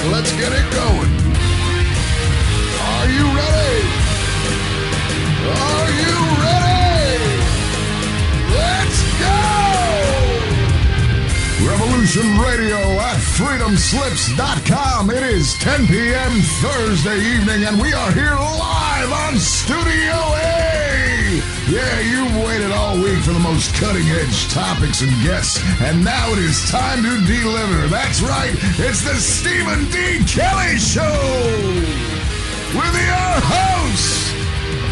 right, let's get it going. Are you ready? Are you ready? Let's go! Revolution Radio at freedomslips.com. It is 10 p.m. Thursday evening, and we are here live on Studio A. Yeah, you've waited all week for the most cutting-edge topics and guests, and now it is time to deliver. That's right, it's the Stephen D. Kelley Show with your host,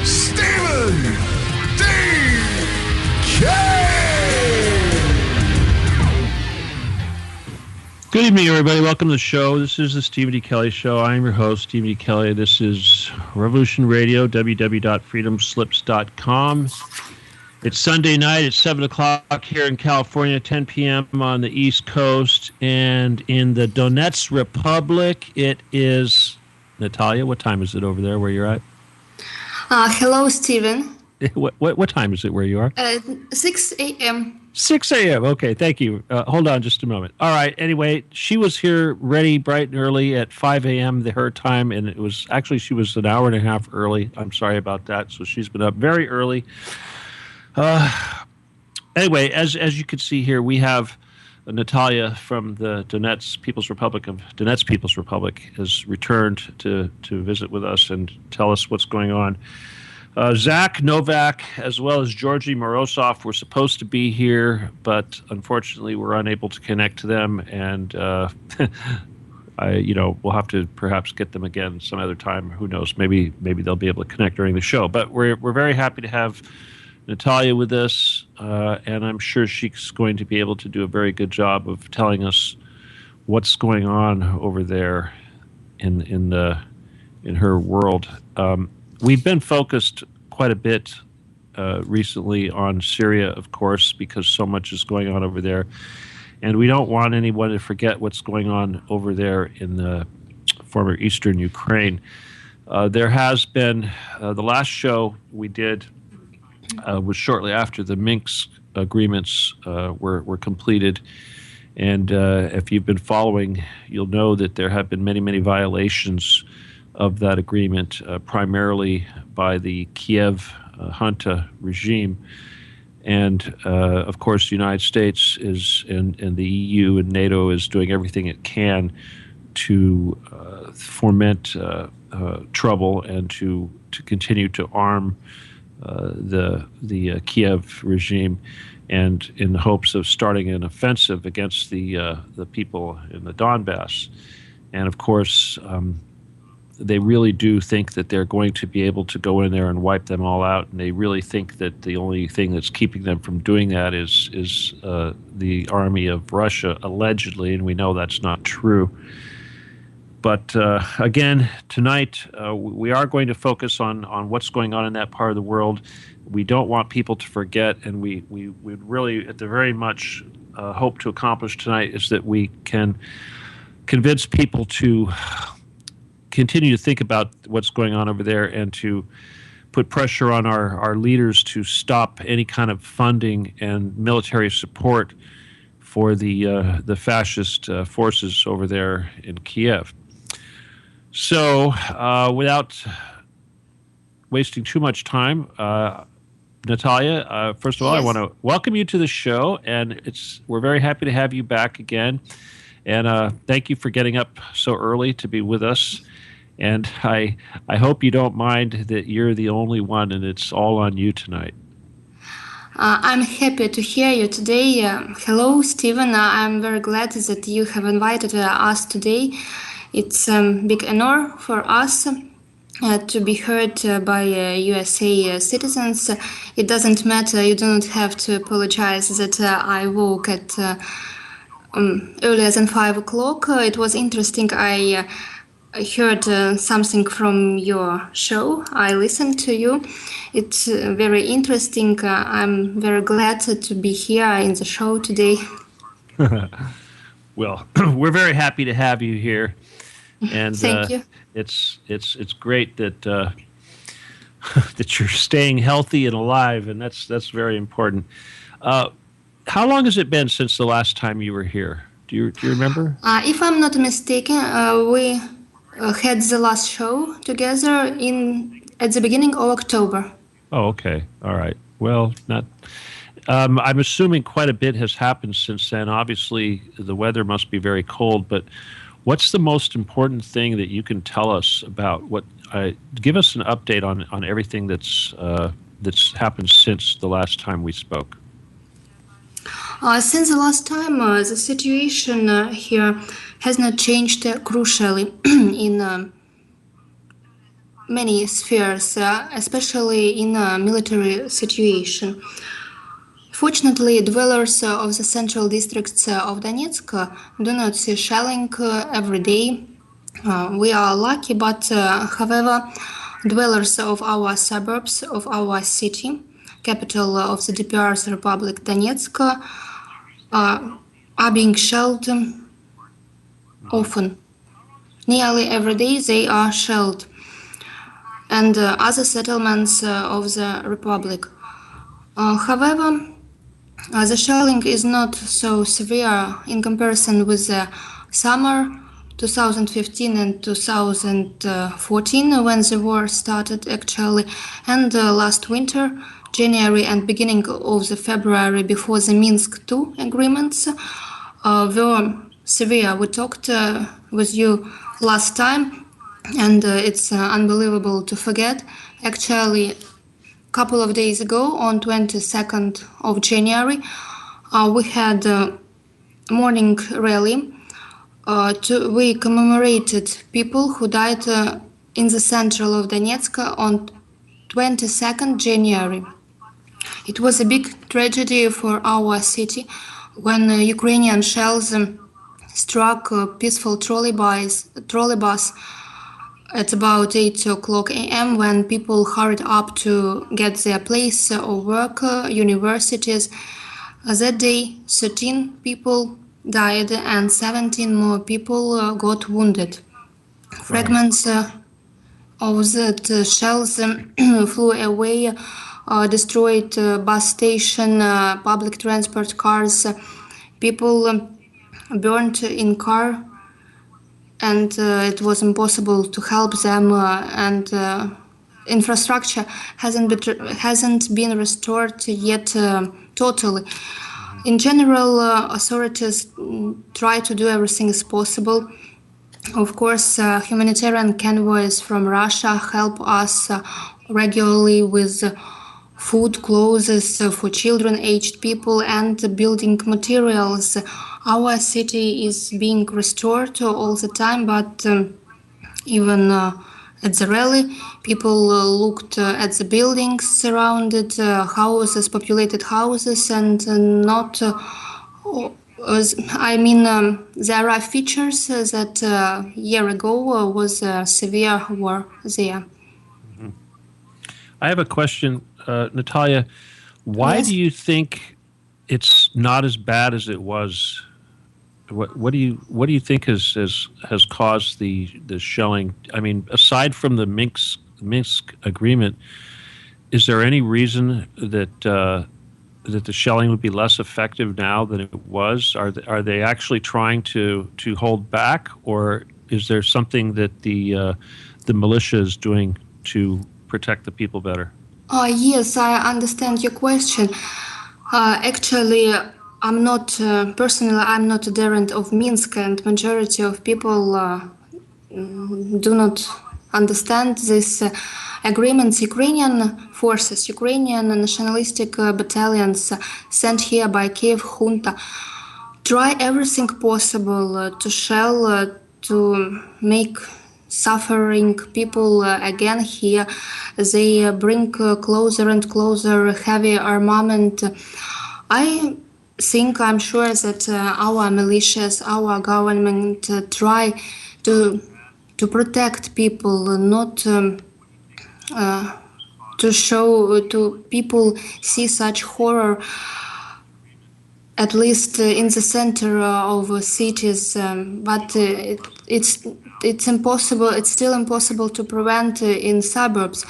Stephen D. Kelley. Good evening, everybody. Welcome to the show. This is the Stephen D. Kelley Show. I am your host, Stephen D. Kelley. This is Revolution Radio, www.freedomslips.com. It's Sunday night. It's 7 o'clock here in California, 10 p.m. on the East Coast. And in the Donetsk Republic, it is... Natalia, what time is it over there where you're at? Hello, Stephen. What time is it where you are? 6 a.m. 6 a.m. Okay, thank you. Hold on just a moment. All right, anyway, she was here ready bright and early at 5 a.m. her time, and it was actually she was an hour and a half early. I'm sorry about that. So she's been up very early. Anyway, as you can see here, we have Natalia from the Donetsk People's Republic has returned to visit with us and tell us what's going on. Zach Novak, as well as Georgy Morozov, were supposed to be here, but unfortunately we're unable to connect to them, and we'll have to perhaps get them again some other time. Who knows? Maybe they'll be able to connect during the show. But we're very happy to have Natalia with us, and I'm sure she's going to be able to do a very good job of telling us what's going on over there in her world. We've been focused quite a bit recently on Syria, of course, because so much is going on over there. And we don't want anyone to forget what's going on over there in the former eastern Ukraine. There has been, the last show we did was shortly after the Minsk agreements were completed. And if you've been following, you'll know that there have been many, many violations of that agreement, primarily by the Kiev junta regime. And, of course, the United States is, and the EU and NATO is doing everything it can to foment trouble and to continue to arm the Kiev regime, and in the hopes of starting an offensive against the people in the Donbass. And, of course, they really do think that they're going to be able to go in there and wipe them all out, and they really think that the only thing that's keeping them from doing that is the army of Russia, allegedly, and we know that's not true. But again, tonight we are going to focus on what's going on in that part of the world. We don't want people to forget, and we really, at the very much, hope to accomplish tonight is that we can convince people to continue to think about what's going on over there and to put pressure on our leaders to stop any kind of funding and military support for the fascist forces over there in Kiev. So without wasting too much time, Natalia, first of all, yes. I want to welcome you to the show, and we're very happy to have you back again. And thank you for getting up so early to be with us. And I hope you don't mind that you're the only one and it's all on you tonight. I'm happy to hear you today. Hello, Stephen. I'm very glad that you have invited us today. It's a big honor for us to be heard by USA citizens. It doesn't matter. You don't have to apologize that I woke at earlier than 5 o'clock. It was interesting. I heard something from your show. I listened to you. It's very interesting. I'm very glad to be here in the show today. Well, we're very happy to have you here, and thank you. It's great that that you're staying healthy and alive, and that's very important. How long has it been since the last time you were here? Do you remember? If I'm not mistaken, we had the last show together at the beginning of October. Oh, okay. All right. Well, not. I'm assuming quite a bit has happened since then. Obviously, the weather must be very cold, but what's the most important thing that you can tell us about what? Give us an update on everything that's happened since the last time we spoke. Since the last time, the situation here has not changed crucially in many spheres, especially in a military situation. Fortunately, dwellers of the central districts of Donetsk do not see shelling every day. We are lucky, but however, dwellers of our suburbs, of our city, capital of the DPR's Republic Donetsk, are being shelled often. Nearly every day they are shelled, and other settlements of the Republic. However, the shelling is not so severe in comparison with the summer 2015 and 2014 when the war started actually, and last winter, January and beginning of the February before the Minsk II agreements were severe. We talked with you last time, and it's unbelievable to forget. Actually, couple of days ago, on 22nd of January, we had a morning rally. We commemorated people who died in the central of Donetsk on 22nd January. It was a big tragedy for our city when Ukrainian shells struck a peaceful trolleybus at about 8 o'clock a.m. when people hurried up to get their place of work, universities. That day, 13 people died and 17 more people got wounded. Wow. Fragments of that shells flew away, destroyed bus station, public transport cars, people burned in car, and it was impossible to help them, and infrastructure hasn't been restored yet totally. In general, authorities try to do everything as possible. Of course, humanitarian convoys from Russia help us regularly with food, clothes for children, aged people, and building materials. Our city is being restored all the time, but even at the rally, people looked at the buildings surrounded, houses, populated houses, and not. There are features that a year ago was a severe war there. Mm-hmm. I have a question, Natalia. Why Yes? do you think it's not as bad as it was? What do you think has caused the shelling? I mean, aside from the Minsk agreement, is there any reason that that the shelling would be less effective now than it was? Are they actually trying to hold back, or is there something that the militia is doing to protect the people better? Yes, I understand your question. Actually, I'm not adherent of Minsk, and majority of people do not understand this agreements. Ukrainian forces, Ukrainian nationalistic battalions sent here by Kiev junta try everything possible to shell, to make suffering people again here. They bring closer and closer heavy armament. I'm sure that our militias, our government try to protect people, not to show to people see such horror, at least in the center of cities. But it's impossible. It's still impossible to prevent in suburbs.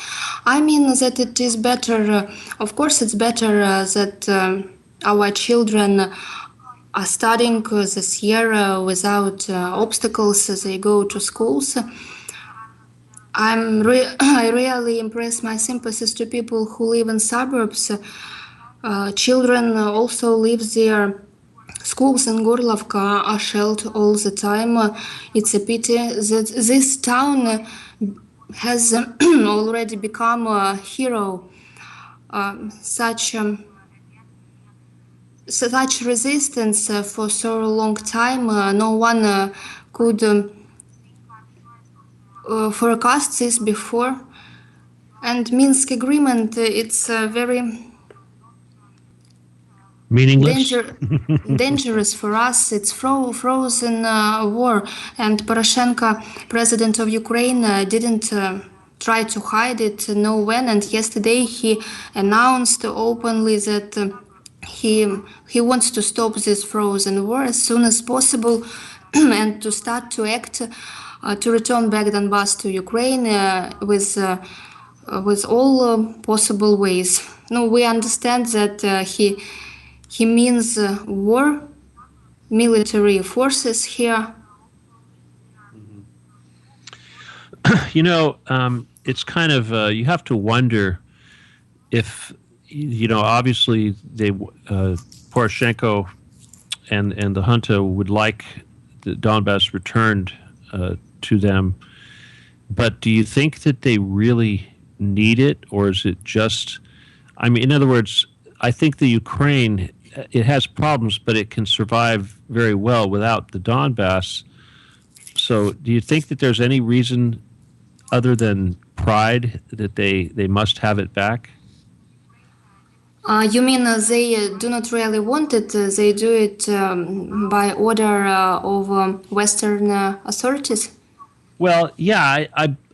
I mean that it is better. Of course, it's better that our children are studying this year without obstacles. They go to schools. I really impress my sympathies to people who live in suburbs. Children also live there. Schools in Gorlovka are shelled all the time. It's a pity that this town has already become a hero. Such resistance for so long time, no one could forecast this before. And Minsk agreement, it's very Meaningless. dangerous for us. It's frozen war, and Poroshenko, president of Ukraine, didn't try to hide it. No when, and yesterday he announced openly that he wants to stop this frozen war as soon as possible, and to start to act to return back Donbass to Ukraine with all possible ways. No, we understand that he means war, military forces here. It's kind of you have to wonder if obviously they Poroshenko and the junta would like the Donbass returned to them, but do you think that they really need it, or is it just? I mean, in other words, I think the Ukraine, it has problems, but it can survive very well without the Donbass. So do you think that there's any reason other than pride that they must have it back? You mean they do not really want it? They do it by order of Western authorities? Well, yeah,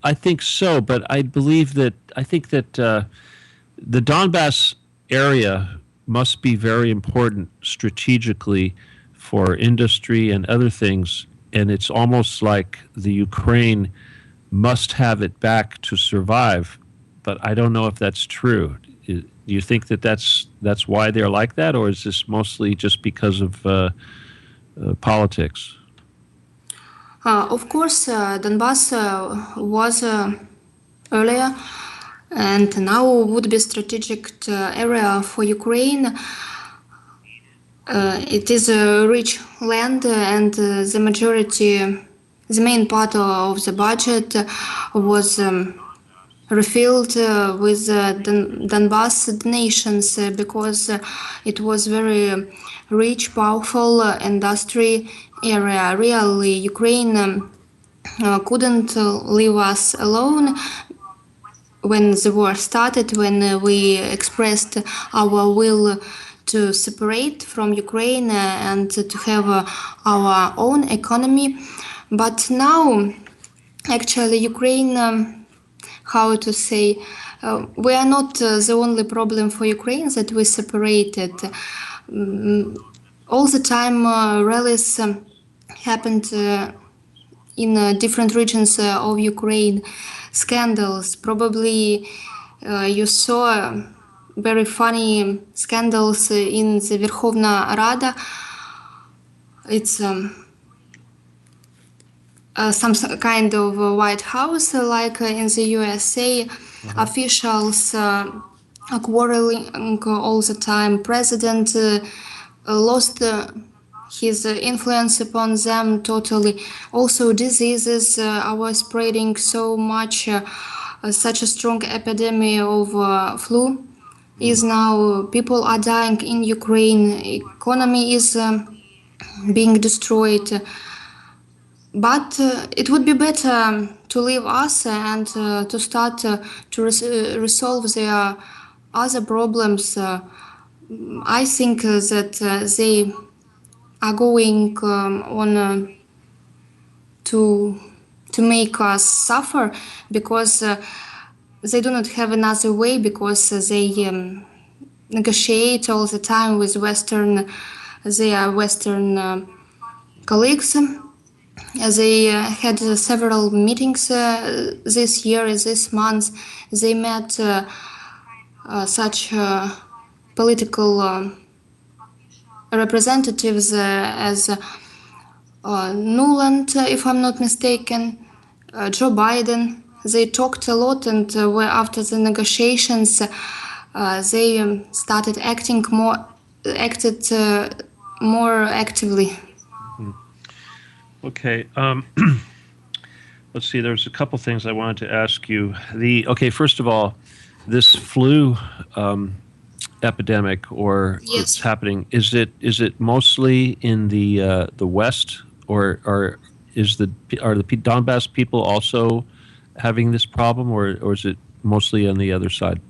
I think so, but I think that the Donbass area must be very important strategically for industry and other things, and it's almost like the Ukraine must have it back to survive, but I don't know if that's true. Do you think that that's why they're like that, or is this mostly just because of politics? Of course, Donbass was earlier, and now would be strategic area for Ukraine. It is a rich land, and the main part of the budget was refilled with Donbass nations because it was very rich, powerful industry area. Really, Ukraine couldn't leave us alone when the war started, when we expressed our will to separate from Ukraine and to have our own economy. But now, actually, Ukraine, how to say, we are not the only problem for Ukraine that we separated. All the time, rallies happened in different regions of Ukraine. Scandals. Probably you saw very funny scandals in the Верховна Rada. It's some kind of White House, like in the USA. Officials are quarreling all the time. President lost his influence upon them totally. Also, diseases are spreading so much. Such a strong epidemic of flu is now. People are dying in Ukraine. Economy is being destroyed. But it would be better to leave us and to start to resolve their other problems. I think that they are going on to make us suffer because they do not have another way, because they negotiate all the time with their Western colleagues. They had several meetings this year, this month. They met such political representatives as Nuland, if I'm not mistaken, Joe Biden. They talked a lot, and after the negotiations, they acted more actively. Okay. Let's see. There's a couple things I wanted to ask you. First of all, this flu epidemic or Yes. that's happening, is it mostly in the West, or are the Donbass people also having this problem, or is it mostly on the other side?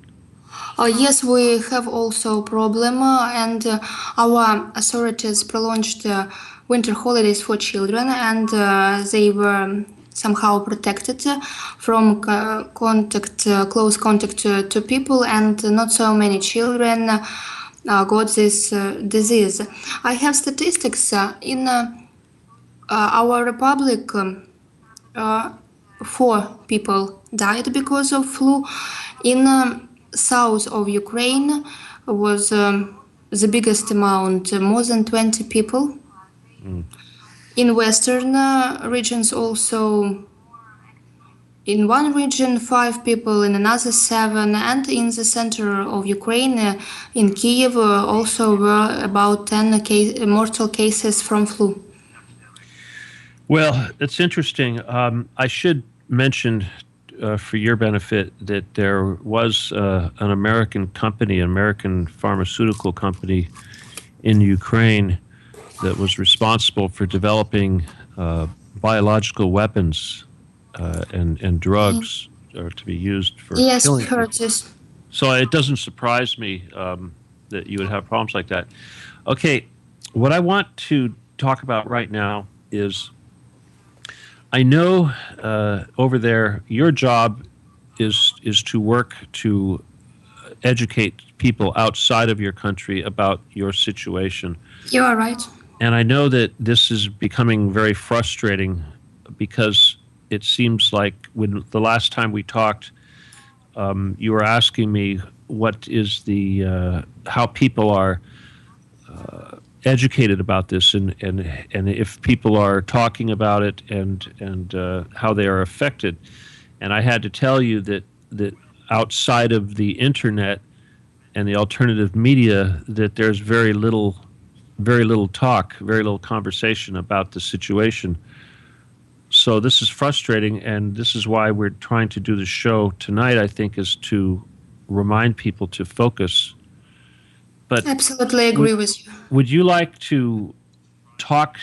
Yes, we have also a problem, and our authorities prolonged winter holidays for children, and they were somehow protected from close contact to people, and not so many children got this disease. I have statistics in our republic. 4 people died because of flu. In south of Ukraine was the biggest amount, more than 20 people. In western regions also, in one region 5 people, in another 7, and in the center of Ukraine, in Kiev, also were about 10 mortal cases from flu. Well, it's interesting. I should mention for your benefit that there was an American company, an American pharmaceutical company in Ukraine that was responsible for developing biological weapons and drugs to be used for killing Yes, heard people. this. So it doesn't surprise me that you would have problems like that. Okay, what I want to talk about right now is I know over there your job is to work to educate people outside of your country about your situation. You are right. And I know that this is becoming very frustrating because it seems like when the last time we talked, you were asking me what is how people are educated about this, and if people are talking about it, and how they are affected. And I had to tell you that outside of the internet and the alternative media, that there's very little talk, very little conversation about the situation. So this is frustrating, and this is why we're trying to do the show tonight, I think, is to remind people to focus. But Absolutely agree with you. would you like to talk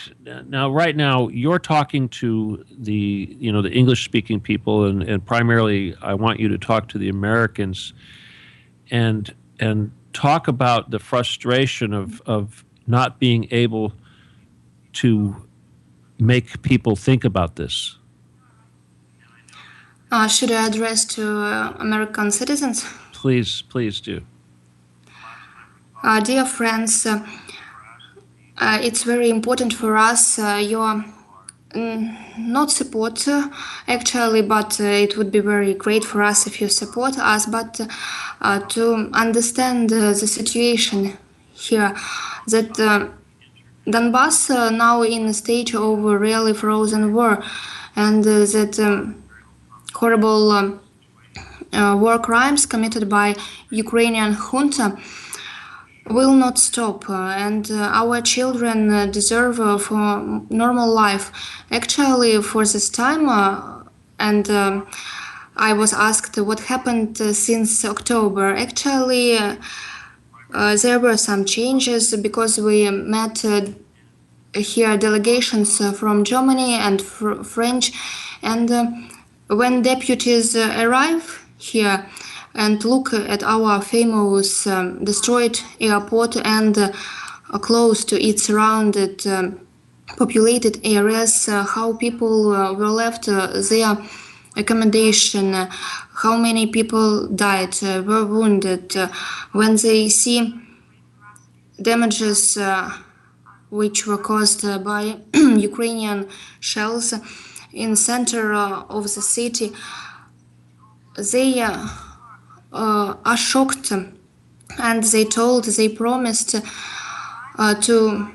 now? Right now, you're talking to the English-speaking people, and primarily, I want you to talk to the Americans, and talk about the frustration of not being able to make people think about this. Should I address to American citizens? Please do. Dear friends, it's very important for us your not support actually, but it would be very great for us if you support us, but to understand the situation here, that Donbass now in a stage of a really frozen war, and that horrible war crimes committed by Ukrainian junta will not stop, and our children deserve for normal life. Actually, for this time, and I was asked what happened since October. Actually, there were some changes because we met here delegations from Germany and French, and when deputies arrive here and look at our famous destroyed airport and close to its surrounded populated areas, how people were left their accommodation, how many people died, were wounded, when they see damages which were caused by Ukrainian shells in center of the city, they are shocked, and they promised to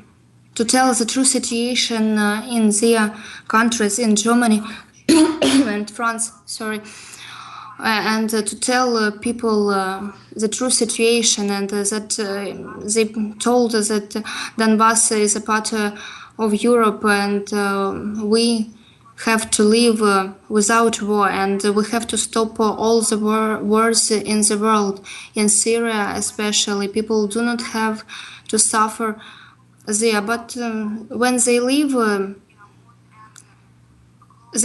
tell the true situation in their countries, in Germany and France. Sorry. And to tell people the true situation, and that they told us that Donbass is a part of Europe, and we have to live without war, and we have to stop all the wars in the world, in Syria especially. People do not have to suffer there, but when they leave, the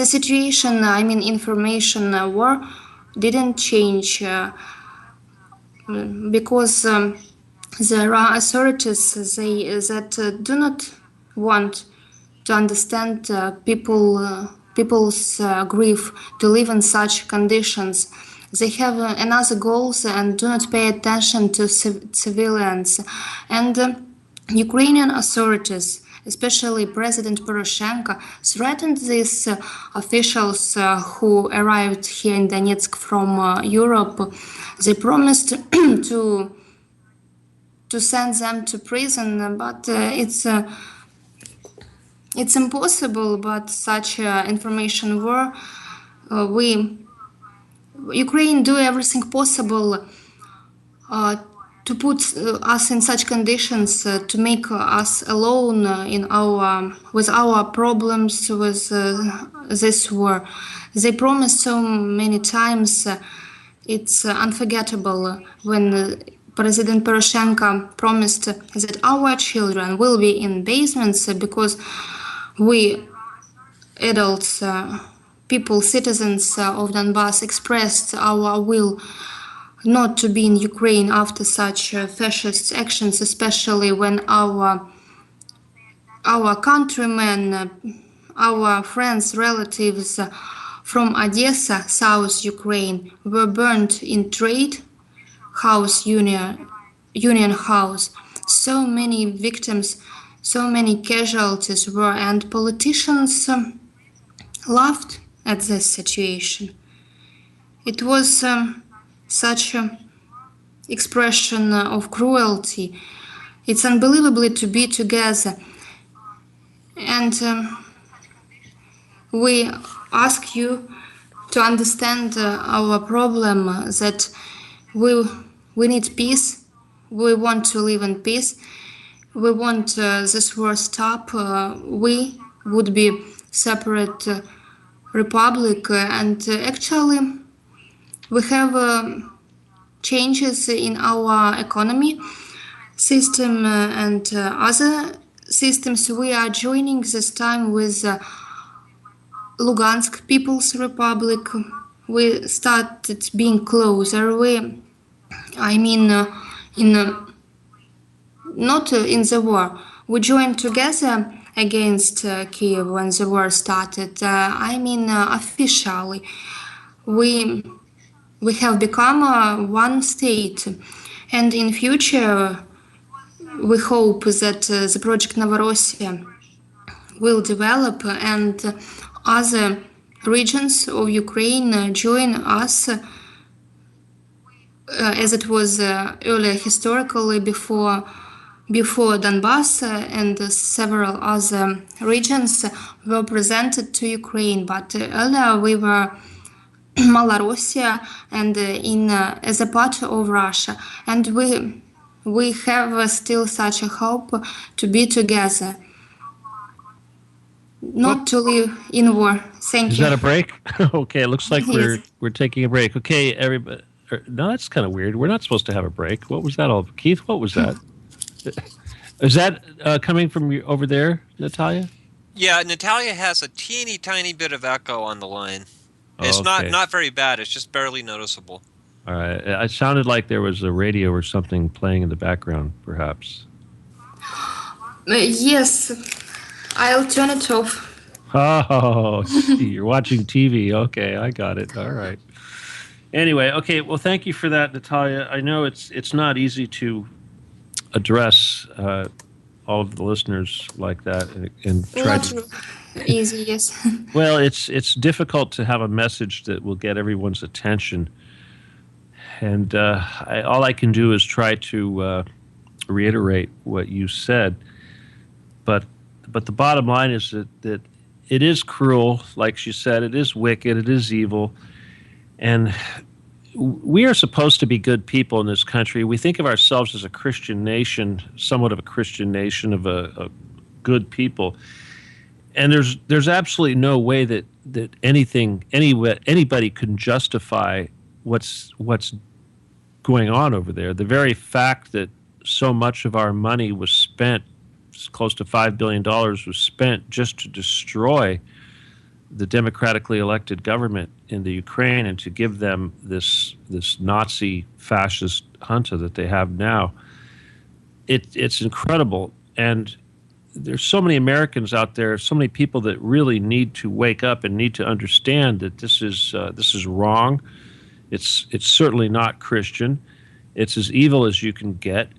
situation, I mean information war, didn't change because there are authorities that do not want to understand people's grief, to live in such conditions. They have another goals and do not pay attention to civilians. And Ukrainian authorities, especially President Poroshenko, threatened these officials who arrived here in Donetsk from Europe. They promised to send them to prison, but it's impossible. But such information war, Ukraine do everything possible to put us in such conditions, to make us alone with our problems with this war. They promised so many times. It's unforgettable when President Poroshenko promised that our children will be in basements because we adults, people, citizens of Donbass expressed our will not to be in Ukraine after such fascist actions, especially when our countrymen, our friends, relatives from Odessa, South Ukraine, were burned in trade house, union house. So many victims, so many casualties were, and politicians laughed at this situation. It was such an expression of cruelty. It's unbelievable to be together. And we ask you to understand our problem, that we need peace. We want to live in peace. We want this war stop. We would be separate republic, and actually we have changes in our economy system and other systems. We are joining this time with Lugansk People's Republic. We started being closer. Not in the war. We joined together against Kiev when the war started. Officially. We have become one state, and in future we hope that the project Novorossiya will develop and other regions of Ukraine join us, as it was earlier historically before Donbass and several other regions were presented to Ukraine. But earlier we were Malorussia and as a part of Russia, and we have still such a hope to be together, not to live in war. Thank you. Is that a break? Okay, it looks like Yes. we're taking a break. Okay, everybody. No, that's kind of weird. We're not supposed to have a break. What was that all? Keith, what was that? Is that coming from you over there, Natalia? Yeah, Natalia has a teeny tiny bit of echo on the line. Oh, It's okay. not very bad. It's just barely noticeable. All right. It sounded like there was a radio or something playing in the background, perhaps. Yes, I'll turn it off. Oh, see, you're watching TV. Okay, I got it. All right. Anyway, okay. Well, thank you for that, Natalia. I know it's not easy to address all of the listeners like that and try Not to. easy, yes. Well, it's difficult to have a message that will get everyone's attention, and all I can do is try to reiterate what you said, but the bottom line is that it is cruel, like she said, it is wicked, it is evil, and we are supposed to be good people in this country. We think of ourselves as a Christian nation, somewhat of a Christian nation, of a good people, and there's absolutely no way that anybody can justify what's going on over there. The very fact that so much of our money was spent, close to $5 billion was spent just to destroy the democratically elected government in the Ukraine and to give them this Nazi fascist junta that they have now. It's incredible. And there's so many Americans out there, so many people that really need to wake up and need to understand that this is wrong. It's certainly not Christian. It's as evil as you can get.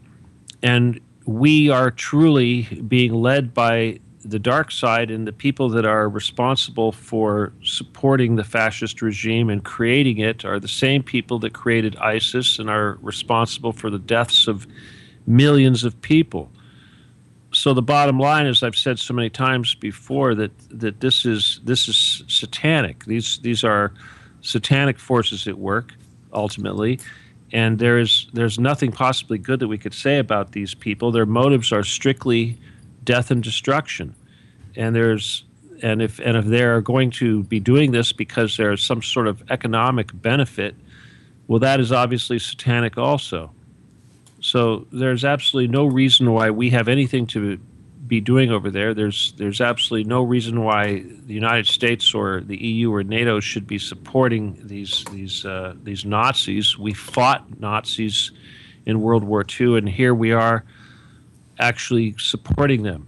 And we are truly being led by the dark side, and the people that are responsible for supporting the fascist regime and creating it are the same people that created ISIS and are responsible for the deaths of millions of people. So the bottom line, as I've said so many times before, that this is satanic. These are satanic forces at work, ultimately, and there's nothing possibly good that we could say about these people. Their motives are strictly death and destruction, and if they're going to be doing this because there's some sort of economic benefit, well, that is obviously satanic also. So there's absolutely no reason why we have anything to be doing over there. There's absolutely no reason why the United States or the EU or NATO should be supporting these Nazis. We fought Nazis in World War II, and here we are actually supporting them.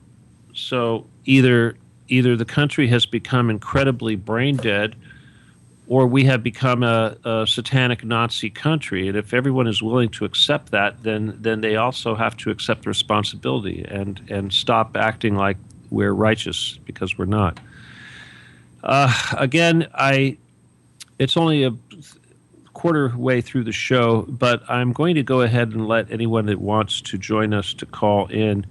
So either the country has become incredibly brain dead, or we have become a satanic Nazi country. And if everyone is willing to accept that, then they also have to accept the responsibility and stop acting like we're righteous, because we're not. Again, it's only a quarter way through the show, but I'm going to go ahead and let anyone that wants to join us to call in,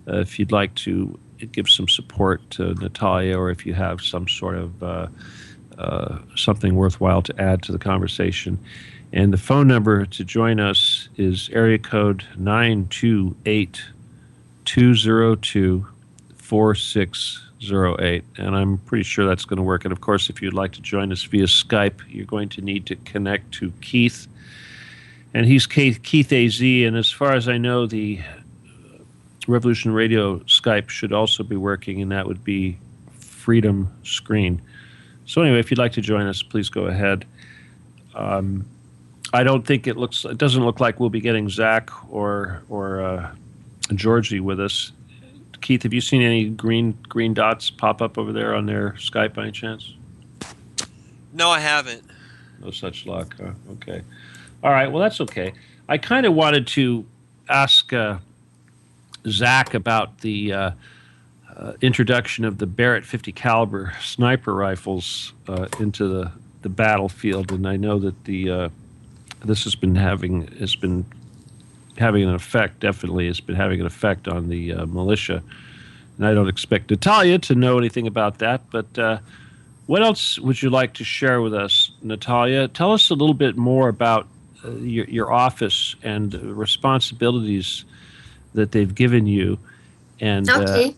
if you'd like to give some support to Natalia, or if you have some sort of something worthwhile to add to the conversation. And the phone number to join us is area code 928-202-4608. And I'm pretty sure that's going to work. And of course, if you'd like to join us via Skype, you're going to need to connect to Keith. And he's Keith AZ. And as far as I know, the Revolution Radio Skype should also be working, and that would be Freedom Screen. So anyway, if you'd like to join us, please go ahead. I don't think it doesn't look like we'll be getting Zach or Georgie with us. Keith, have you seen any green dots pop up over there on their Skype by any chance? No, I haven't. No such luck. Huh? Okay. All right. Well, that's okay. I kind of wanted to ask Zach about the introduction of the Barrett 50 caliber sniper rifles into the battlefield, and I know that this has been having an effect. Definitely, it's been having an effect on the militia, and I don't expect Natalia to know anything about that. But what else would you like to share with us, Natalia? Tell us a little bit more about your office and responsibilities that they've given you, and Okay.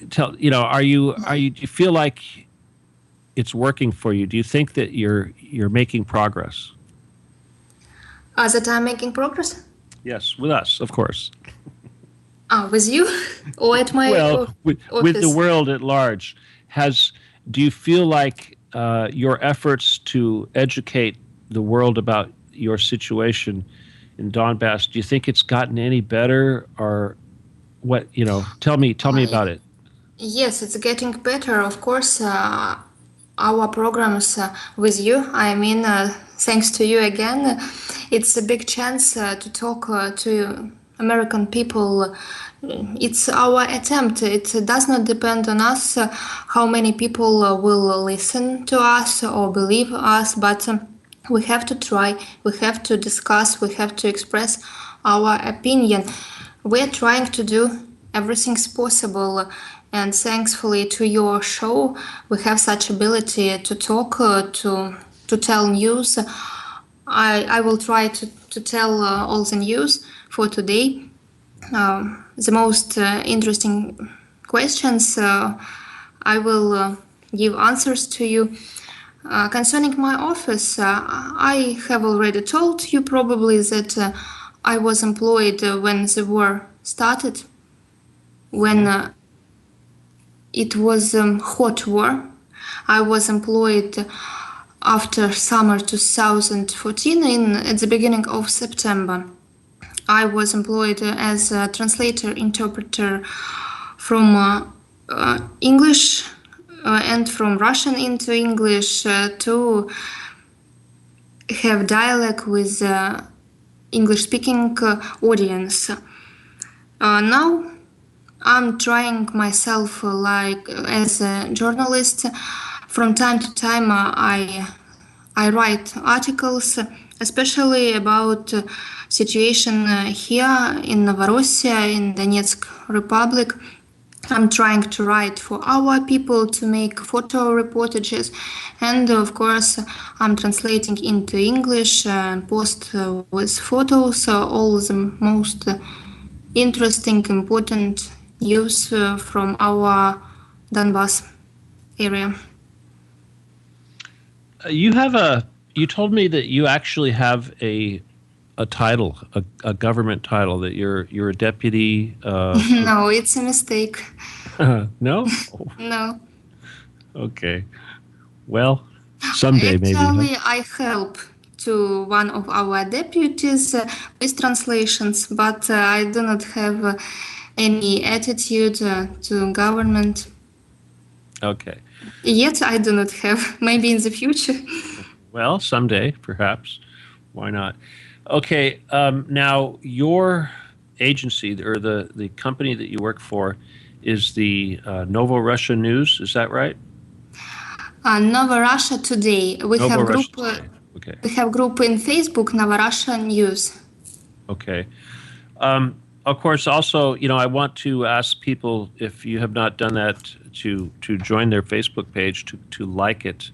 do you feel like it's working for you? Do you think that you're making progress? That I'm making progress? Yes, with us, of course. With you? Or at my with the office? world at large. Do you feel like your efforts to educate the world about your situation in Donbass, do you think it's gotten any better, or what? Tell me about it. Yes, it's getting better. Of course, our programs with you, thanks to you again, it's a big chance to talk to American people. It's our attempt. It does not depend on us how many people will listen to us or believe us, but we have to try, we have to discuss, we have to express our opinion. We're trying to do everything possible, and thankfully to your show, we have such ability to talk, to tell news. I will try to tell all the news for today. The most interesting questions I will give answers to you. Concerning my office, I have already told you probably that I was employed when the war started, when it was hot war. I was employed after summer 2014 at the beginning of September. I was employed as a translator interpreter from English and from Russian into English to have dialogue with English-speaking audience. Now I'm trying myself as a journalist. From time to time, I write articles, especially about situation here in Novorossiya, in Donetsk Republic. I'm trying to write for our people, to make photo reportages, and of course I'm translating into English and post with photos all the most interesting, important news from our Donbass area. You told me that you actually have a title, a government title, that you're a deputy. No, it's a mistake. No? No. Okay. Well, someday maybe. Actually, I help to one of our deputies with translations, but I do not have any attitude to government. Okay. Yet I do not have. Maybe in the future. Well, someday, perhaps. Why not? Okay. Now, your agency or the company that you work for is the Novo Russia News. Is that right? Nova Russia Today. We Novo have Russia group. Today. Okay. We have group in Facebook, Nova Russia News. Okay. Of course, also, I want to ask people, if you have not done that, to join their Facebook page, to like it.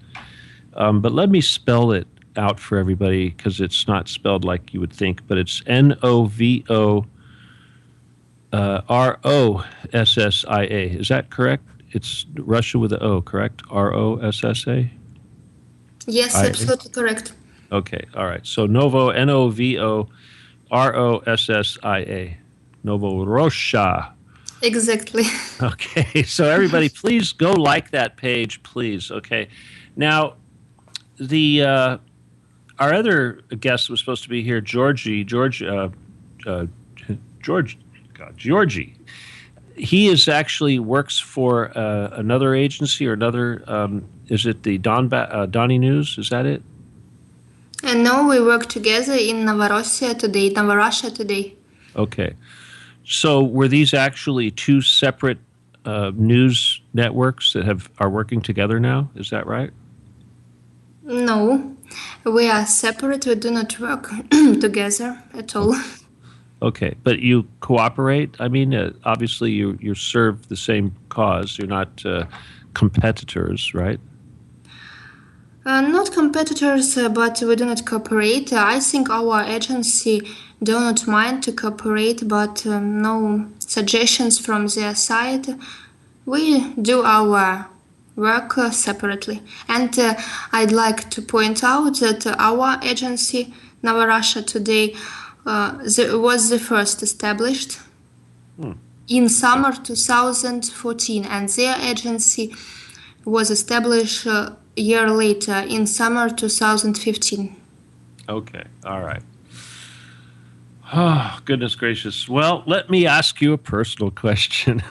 But let me spell it out for everybody, because it's not spelled like you would think, but it's NOVO ROSSIA. Is that correct? It's Russia with an O, correct? ROSSA? Yes, absolutely correct. Okay, all right. So Novo, NOVO ROSSIA. Novo Russia. Exactly. Okay, so everybody, please go like that page, please. Okay, now our other guest was supposed to be here, Georgie. He actually works for another agency or another. Is it the Donny News? Is that it? And now we work together in Novorossiya Today, Nova Russia Today. Okay. So were these actually two separate news networks that are working together now? Is that right? No, we are separate. We do not work together at all. Okay, but you cooperate? I mean, obviously you serve the same cause. You're not competitors, right? Not competitors, but we do not cooperate. I think our agency do not mind to cooperate, but no suggestions from their side. We do our work separately. And I'd like to point out that our agency, Nova Russia Today, was the first established in summer 2014, and their agency was established a year later in summer 2015. Okay, all right. Oh, goodness gracious. Well, let me ask you a personal question.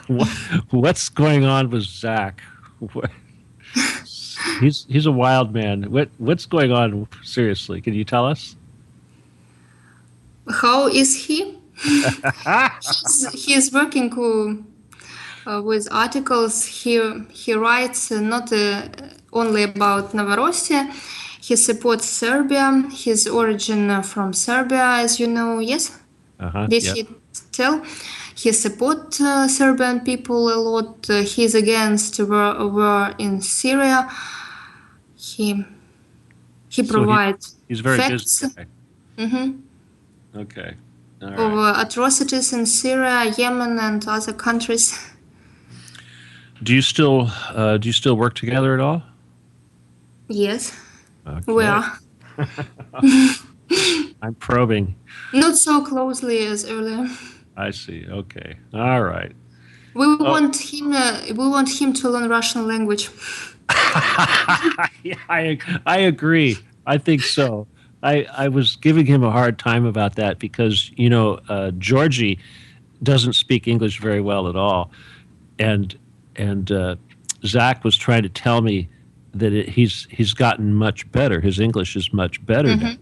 What's going on with Zach? He's a wild man. What's going on? Seriously, can you tell us? How is he? He's working with articles. He writes not only about Novorossiya. He supports Serbia. His origin from Serbia, as you know. Yes. Uh-huh. Did Yep. he still. He supports Serbian people a lot. He's against war in Syria. He provides he's a very facts busy guy. Okay. All right. of atrocities in Syria, Yemen, and other countries. Do you still work together at all? Yes, Okay. we are. I'm probing. Not so closely as earlier. I see. Okay. All right. We want him. We want him to learn Russian language. Yeah, I agree. I think so. I was giving him a hard time about that because Georgie doesn't speak English very well at all, and Zach was trying to tell me that he's gotten much better. His English is much better now.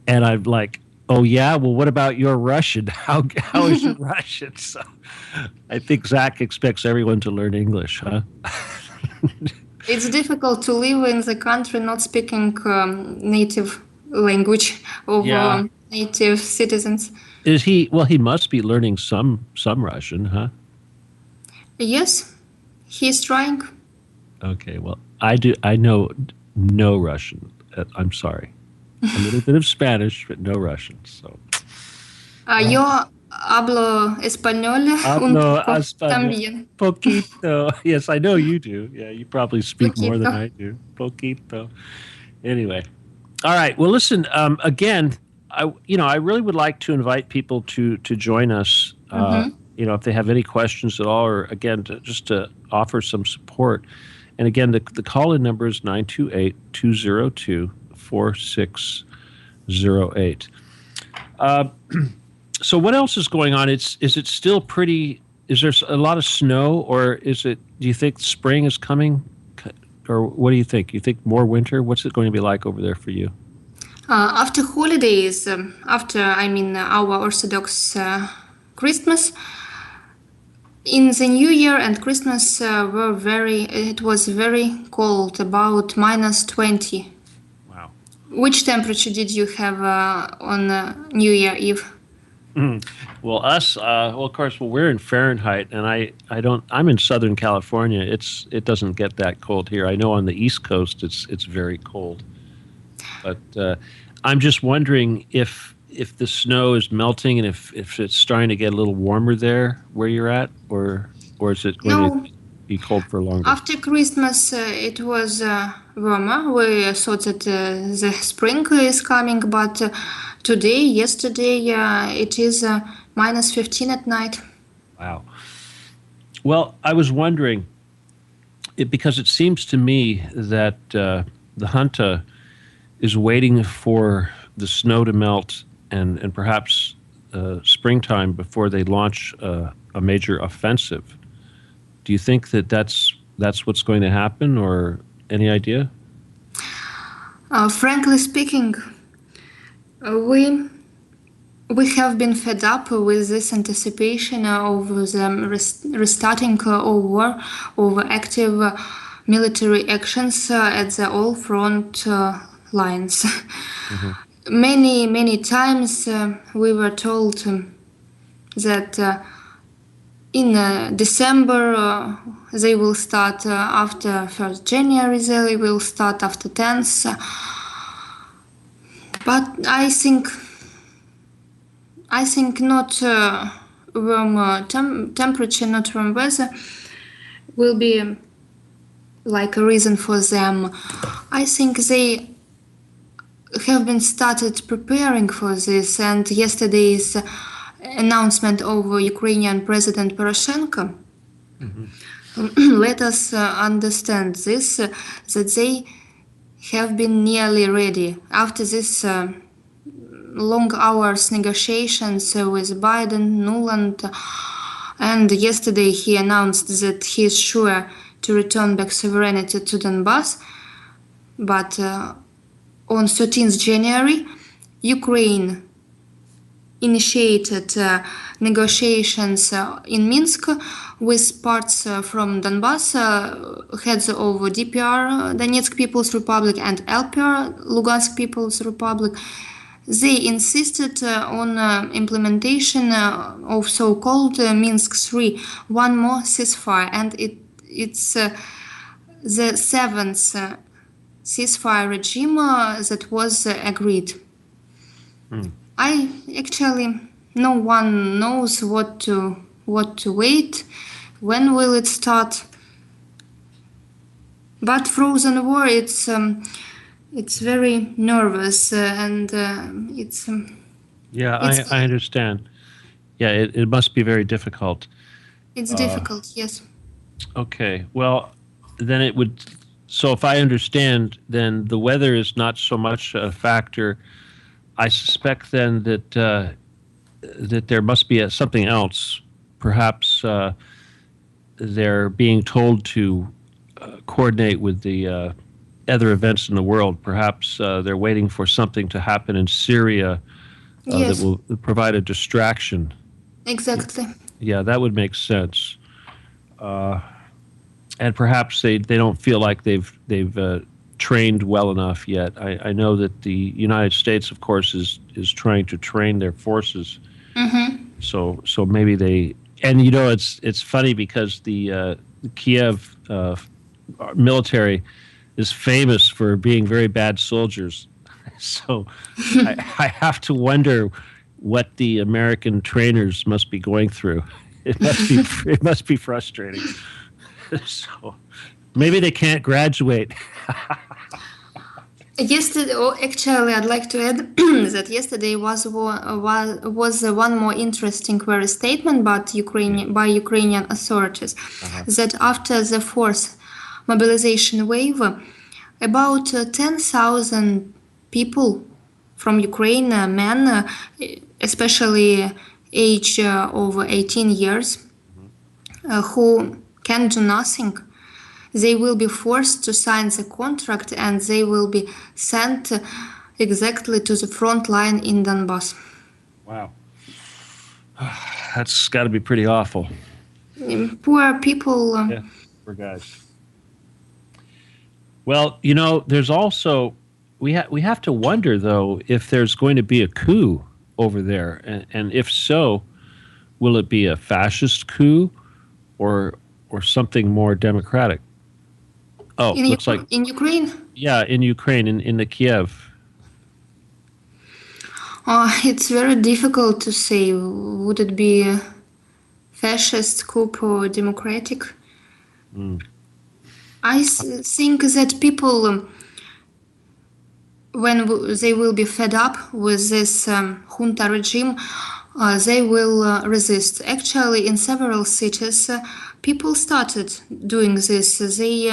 And I'm like, oh yeah, well, what about your Russian? How is your Russian? So I think Zach expects everyone to learn English, huh? It's difficult to live in the country not speaking native language of native citizens. Is he? Well, he must be learning some Russian, huh? Yes, he's trying. Okay, well, I know no Russian. I'm sorry. A little bit of Spanish, but no Russian. So. Yo hablo español Hablo un español. también. Poquito. Yes, I know you do. Yeah, you probably speak more than Poquito. I do. Poquito. Anyway. All right. Well, listen, again, I really would like to invite people to join us, if they have any questions at all, or again, just to offer some support. And again, the call-in number is 928-202-4608. So what else is going on? Is it still pretty? Is there a lot of snow, or do you think spring is coming, or what do you think? You think more winter? What's it going to be like over there for you? After holidays, our Orthodox Christmas, in the New Year and Christmas it was very cold, about -20. Wow. Which temperature did you have on New Year Eve? Well, of course, we're in Fahrenheit, and I'm in Southern California. It doesn't get that cold here. I know on the East Coast it's very cold, but I'm just wondering if the snow is melting and if it's starting to get a little warmer there where you're at, or is it going to be cold for longer? After Christmas, it was warmer. We thought that the spring is coming, but yesterday, it is -15 at night. Wow. Well, I was wondering, because it seems to me that the junta is waiting for the snow to melt and perhaps springtime before they launch a major offensive. Do you think that's what's going to happen, or any idea? Frankly speaking, we have been fed up with this anticipation of them restarting war, of active military actions at the all front lines. Many times we were told that in December they will start, after 1st January they will start after 10th. But I think not warm temperature, not warm weather will be like a reason for them. I think they have been started preparing for this, and yesterday's announcement of Ukrainian President Poroshenko let us understand this, that they have been nearly ready. After this long hours negotiations with Biden, Nuland, and yesterday he announced that he is sure to return back sovereignty to Donbass. But on 13th January, Ukraine initiated negotiations in Minsk with parts from Donbass, heads of DPR, Donetsk People's Republic, and LPR, Lugansk People's Republic. they insisted on implementation of so-called Minsk III, one more ceasefire, and it's the seventh ceasefire regime that was agreed. I actually, no one knows what to wait. When will it start? But frozen war, it's very nervous and it's. Yeah, It's I understand. Yeah, it must be very difficult. it's difficult. Yes. Okay, well, then it would. So if I understand, then the weather is not so much a factor. I suspect then that that there must be something else. Perhaps they're being told to coordinate with the other events in the world. Perhaps they're waiting for something to happen in Syria that Yes. will provide a distraction. Exactly. Yeah, that would make sense. And perhaps they don't feel like they've trained well enough yet. I know that the United States, of course, is trying to train their forces. So maybe they, and it's funny because the Kiev military is famous for being very bad soldiers. So I have to wonder what the American trainers must be going through. It must be frustrating. So maybe they can't graduate. Yesterday, actually, I'd like to add that yesterday was one more interesting query statement, but by Ukrainian authorities, that after the fourth mobilization wave, about 10,000 people from Ukraine, men, especially age over 18 years, who can do nothing. They will be forced to sign the contract and they will be sent exactly to the front line in Donbass. Wow. That's got to be pretty awful. Poor people. Yeah, poor guys. Well, there's also, we have to wonder, though, if there's going to be a coup over there. And if so, will it be a fascist coup or something more democratic? Oh, looks like in Ukraine? Yeah, in Ukraine, in the Kiev. It's very difficult to say. Would it be a fascist coup or democratic? I think that people, when they will be fed up with this junta regime, they will resist. Actually, in several cities, people started doing this. They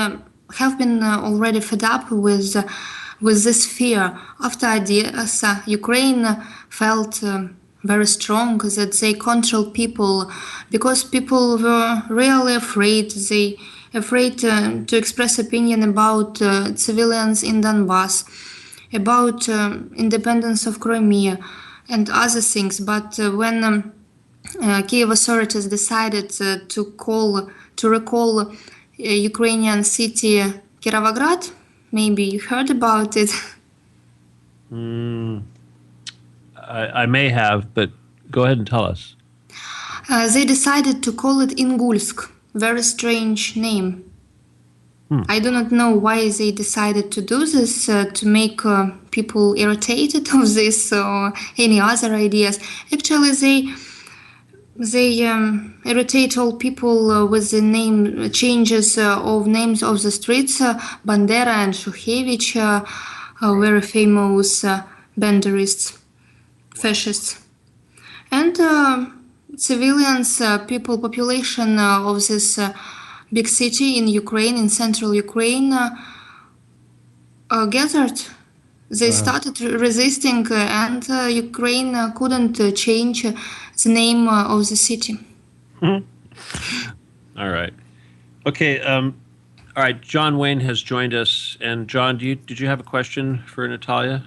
have been already fed up with this fear. After Odessa, Ukraine felt very strong that they control people, because people were really afraid. They afraid to express opinion about civilians in Donbass, about independence of Crimea and other things. But when Kiev authorities decided to recall Ukrainian city Kirovograd, maybe you heard about it. I may have, but go ahead and tell us. They decided to call it Ingulsk. Very strange name. I do not know why they decided to do this, to make people irritated of this or any other ideas. Actually, they irritate all people with the name changes of names of the streets. Bandera and Shukhevich, very famous banderists, fascists, and civilians, population of this big city in Ukraine, in central Ukraine, gathered. They started resisting, and Ukraine couldn't change the name of the city. All right. Okay. All right. John Wayne has joined us, and John, did you have a question for Natalia?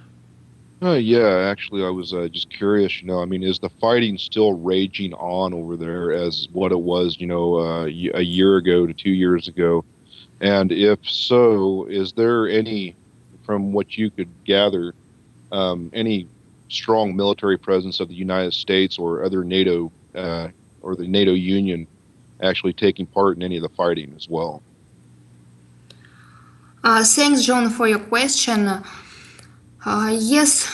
Yeah, actually, I was just curious, I mean, is the fighting still raging on over there as what it was, a year ago to 2 years ago? And if so, is there any, from what you could gather, any strong military presence of the United States or other NATO or the NATO Union actually taking part in any of the fighting as well. Thanks, John, for your question. Yes,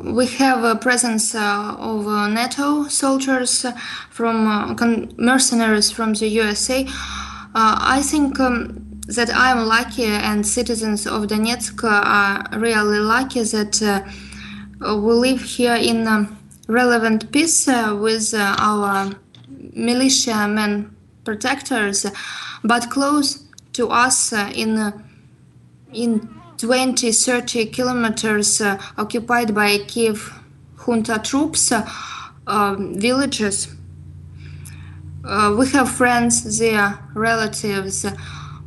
we have a presence of NATO soldiers from mercenaries from the USA. I think that I'm lucky, and citizens of Donetsk are really lucky that we live here in relevant peace with our militiamen protectors, but close to us in 20-30 kilometers occupied by Kiev junta troops, villages. We have friends there, relatives,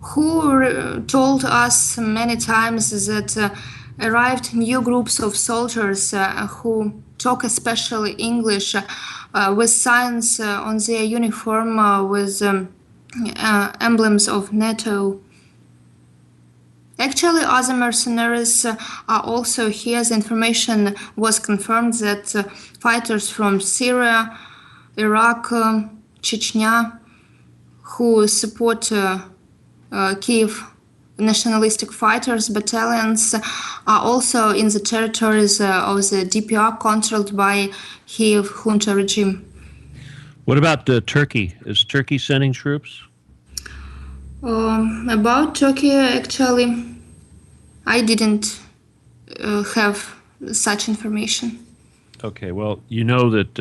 who told us many times that arrived new groups of soldiers who talk especially English with signs on their uniform with emblems of NATO. Actually, other mercenaries are also here. The information was confirmed that fighters from Syria, Iraq, Chechnya, who support Kiev nationalistic fighters battalions, are also in the territories of the DPR controlled by Kiev junta regime. What about Turkey? Is Turkey sending troops? About Turkey, actually, I didn't have such information. Okay, well, you know that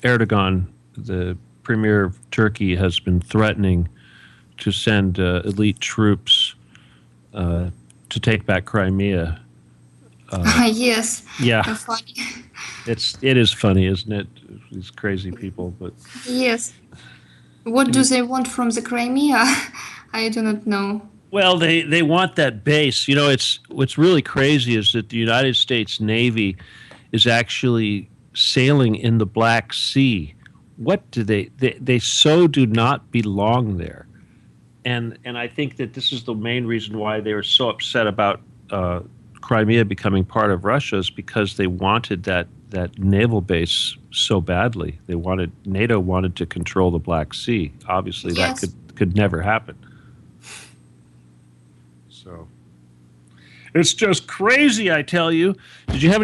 Erdogan, the premier of Turkey, has been threatening to send elite troops to take back Crimea. Yes. Yeah. Funny. It is funny, isn't it? These crazy people, but yes. What do they want from the Crimea? I do not know. Well, they want that base. You know, what's really crazy is that the United States Navy is actually sailing in the Black Sea. What do they so do not belong there. And I think that this is the main reason why they were so upset about Crimea becoming part of Russia, is because they wanted that naval base so badly. NATO wanted to control the Black Sea. Obviously, yes. That could never happen. So it's just crazy, I tell you. Do you have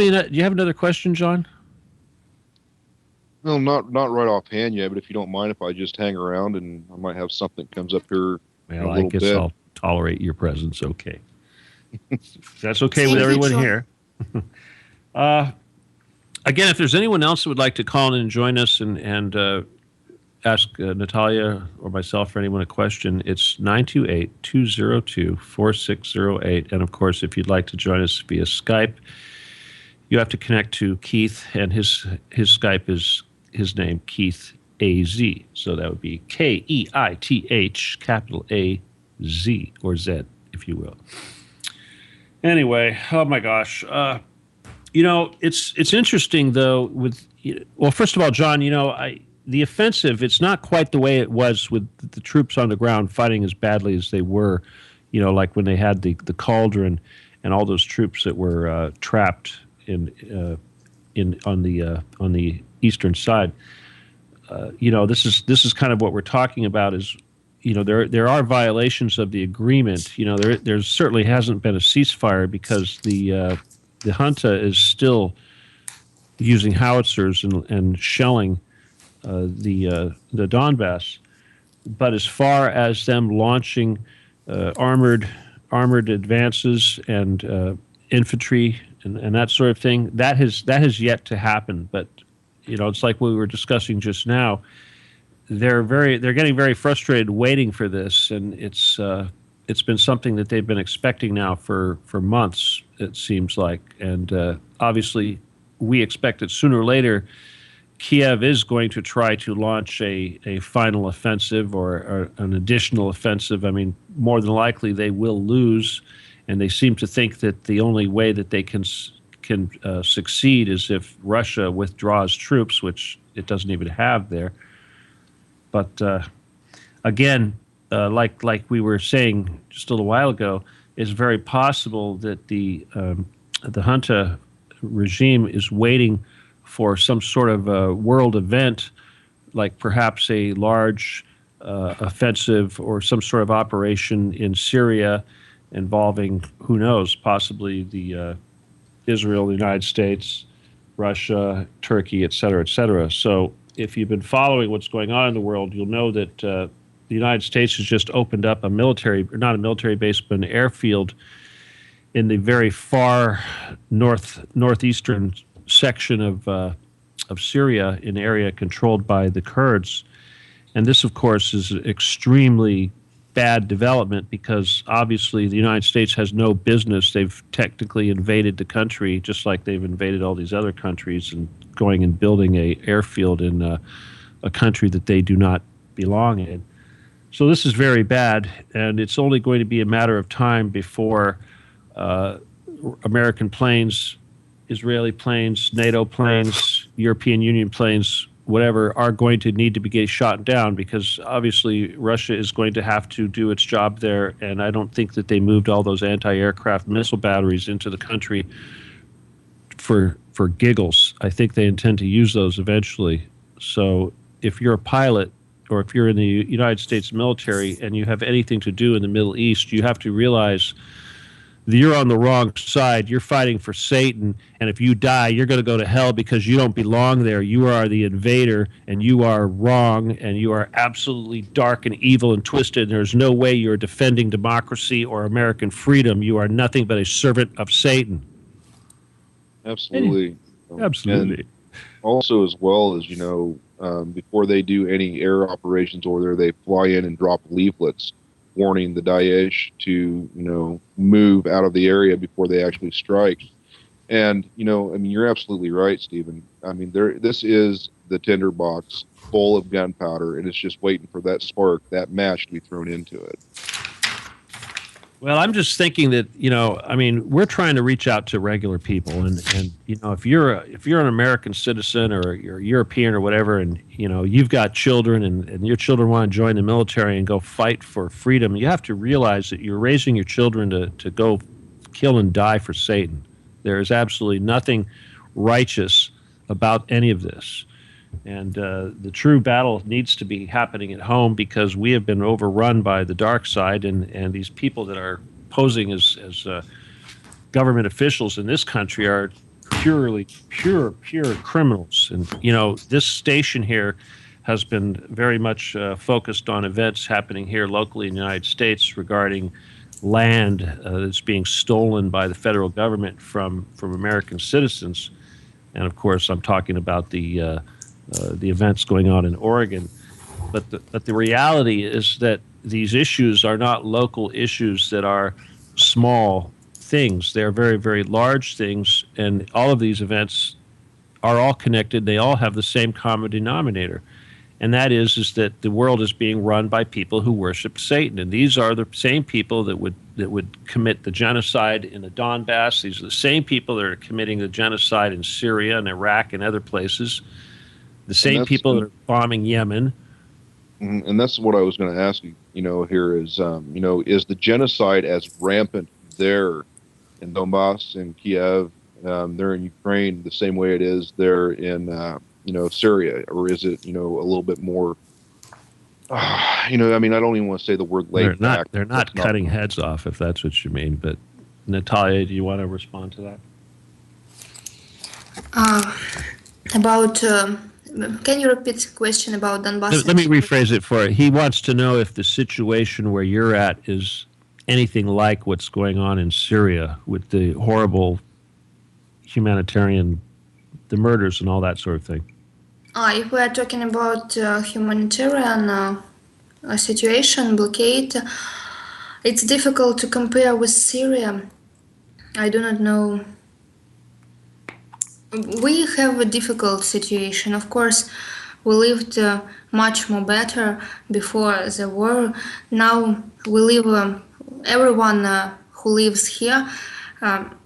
another question, John? No, not right offhand yet, but if you don't mind, if I just hang around, and I might have something that comes up here. Well, I guess I'll tolerate your presence. Okay, that's okay with everyone here. Again, if there's anyone else that would like to call in and join us and ask Natalia or myself or anyone a question, it's 928-202-4608. And of course, if you'd like to join us via Skype, you have to connect to Keith, and his Skype is his name, Keith AZ. So that would be KEITH, capital AZ, or Z, if you will. Anyway, oh my gosh. You know, it's interesting, though, well, first of all, John, you know, the offensive, it's not quite the way it was with the troops on the ground fighting as badly as they were, you know, like when they had the cauldron and all those troops that were trapped on the eastern side. You know, this is kind of what we're talking about is, you know, there are violations of the agreement. You know, there certainly hasn't been a ceasefire because the junta is still using howitzers and shelling the Donbass. But as far as them launching armored advances and infantry and that sort of thing, that has yet to happen. But you know, it's like we were discussing just now. They're getting very frustrated waiting for this, and it's been something that they've been expecting now for months, it seems like. And obviously, we expect that sooner or later, Kiev is going to try to launch a final offensive or an additional offensive. I mean, more than likely they will lose, and they seem to think that the only way that they can succeed is if Russia withdraws troops, which it doesn't even have there. But again, like we were saying just a little while ago, it's very possible that the junta regime is waiting for some sort of a world event, like perhaps a large offensive or some sort of operation in Syria involving, who knows, possibly the Israel, the United States, Russia, Turkey, et cetera, et cetera. So if you've been following what's going on in the world, you'll know that the United States has just opened up a military, or not a military base, but an airfield in the very far northeastern section of Syria, an area controlled by the Kurds. And this, of course, is extremely bad development because obviously the United States has no business. They've technically invaded the country just like they've invaded all these other countries and going and building a airfield in a country that they do not belong in. So this is very bad, and it's only going to be a matter of time before American planes, Israeli planes, NATO planes, European Union planes, whatever, are going to need to be shot down because obviously Russia is going to have to do its job there, and I don't think that they moved all those anti-aircraft missile batteries into the country for giggles. I think they intend to use those eventually. So if you're a pilot or if you're in the United States military and you have anything to do in the Middle East, you have to realize that you're on the wrong side. You're fighting for Satan, and if you die, you're going to go to hell because you don't belong there. You are the invader, and you are wrong, and you are absolutely dark and evil and twisted, and there's no way you're defending democracy or American freedom. You are nothing but a servant of Satan. Absolutely. Absolutely. And also, as well as, before they do any air operations over there, they fly in and drop leaflets warning the Daesh to, move out of the area before they actually strike. And, you're absolutely right, Stephen. This is the tinderbox full of gunpowder, and it's just waiting for that spark, that match to be thrown into it. Well, I'm just thinking that, we're trying to reach out to regular people, and if you're an American citizen or you're European or whatever, and you've got children and your children want to join the military and go fight for freedom, you have to realize that you're raising your children to go kill and die for Satan. There is absolutely nothing righteous about any of this. And the true battle needs to be happening at home because we have been overrun by the dark side, and these people that are posing as government officials in this country are pure criminals. And, this station here has been very much focused on events happening here locally in the United States regarding land that's being stolen by the federal government from American citizens. And, of course, I'm talking about the events going on in Oregon. But the reality is that these issues are not local issues that are small things. They're very, very large things, and all of these events are all connected. They all have the same common denominator, and that is that the world is being run by people who worship Satan. And these are the same people that would commit the genocide in the Donbass. These are the same people that are committing the genocide in Syria and Iraq and other places. The same people that are bombing Yemen. And that's what I was going to ask you, here is, is the genocide as rampant there in Donbass, in Kiev, there in Ukraine, the same way it is there in, Syria? Or is it, a little bit more, I don't even want to say the word laid back. They're not cutting heads off, if that's what you mean. But Natalia, do you want to respond to that? Can you repeat the question about Donbass? Let me rephrase it for you. He wants to know if the situation where you're at is anything like what's going on in Syria with the horrible humanitarian, the murders and all that sort of thing. If we are talking about humanitarian situation, blockade, it's difficult to compare with Syria. I do not know. We have a difficult situation. Of course, we lived much more better before the war. Now we live, everyone who lives here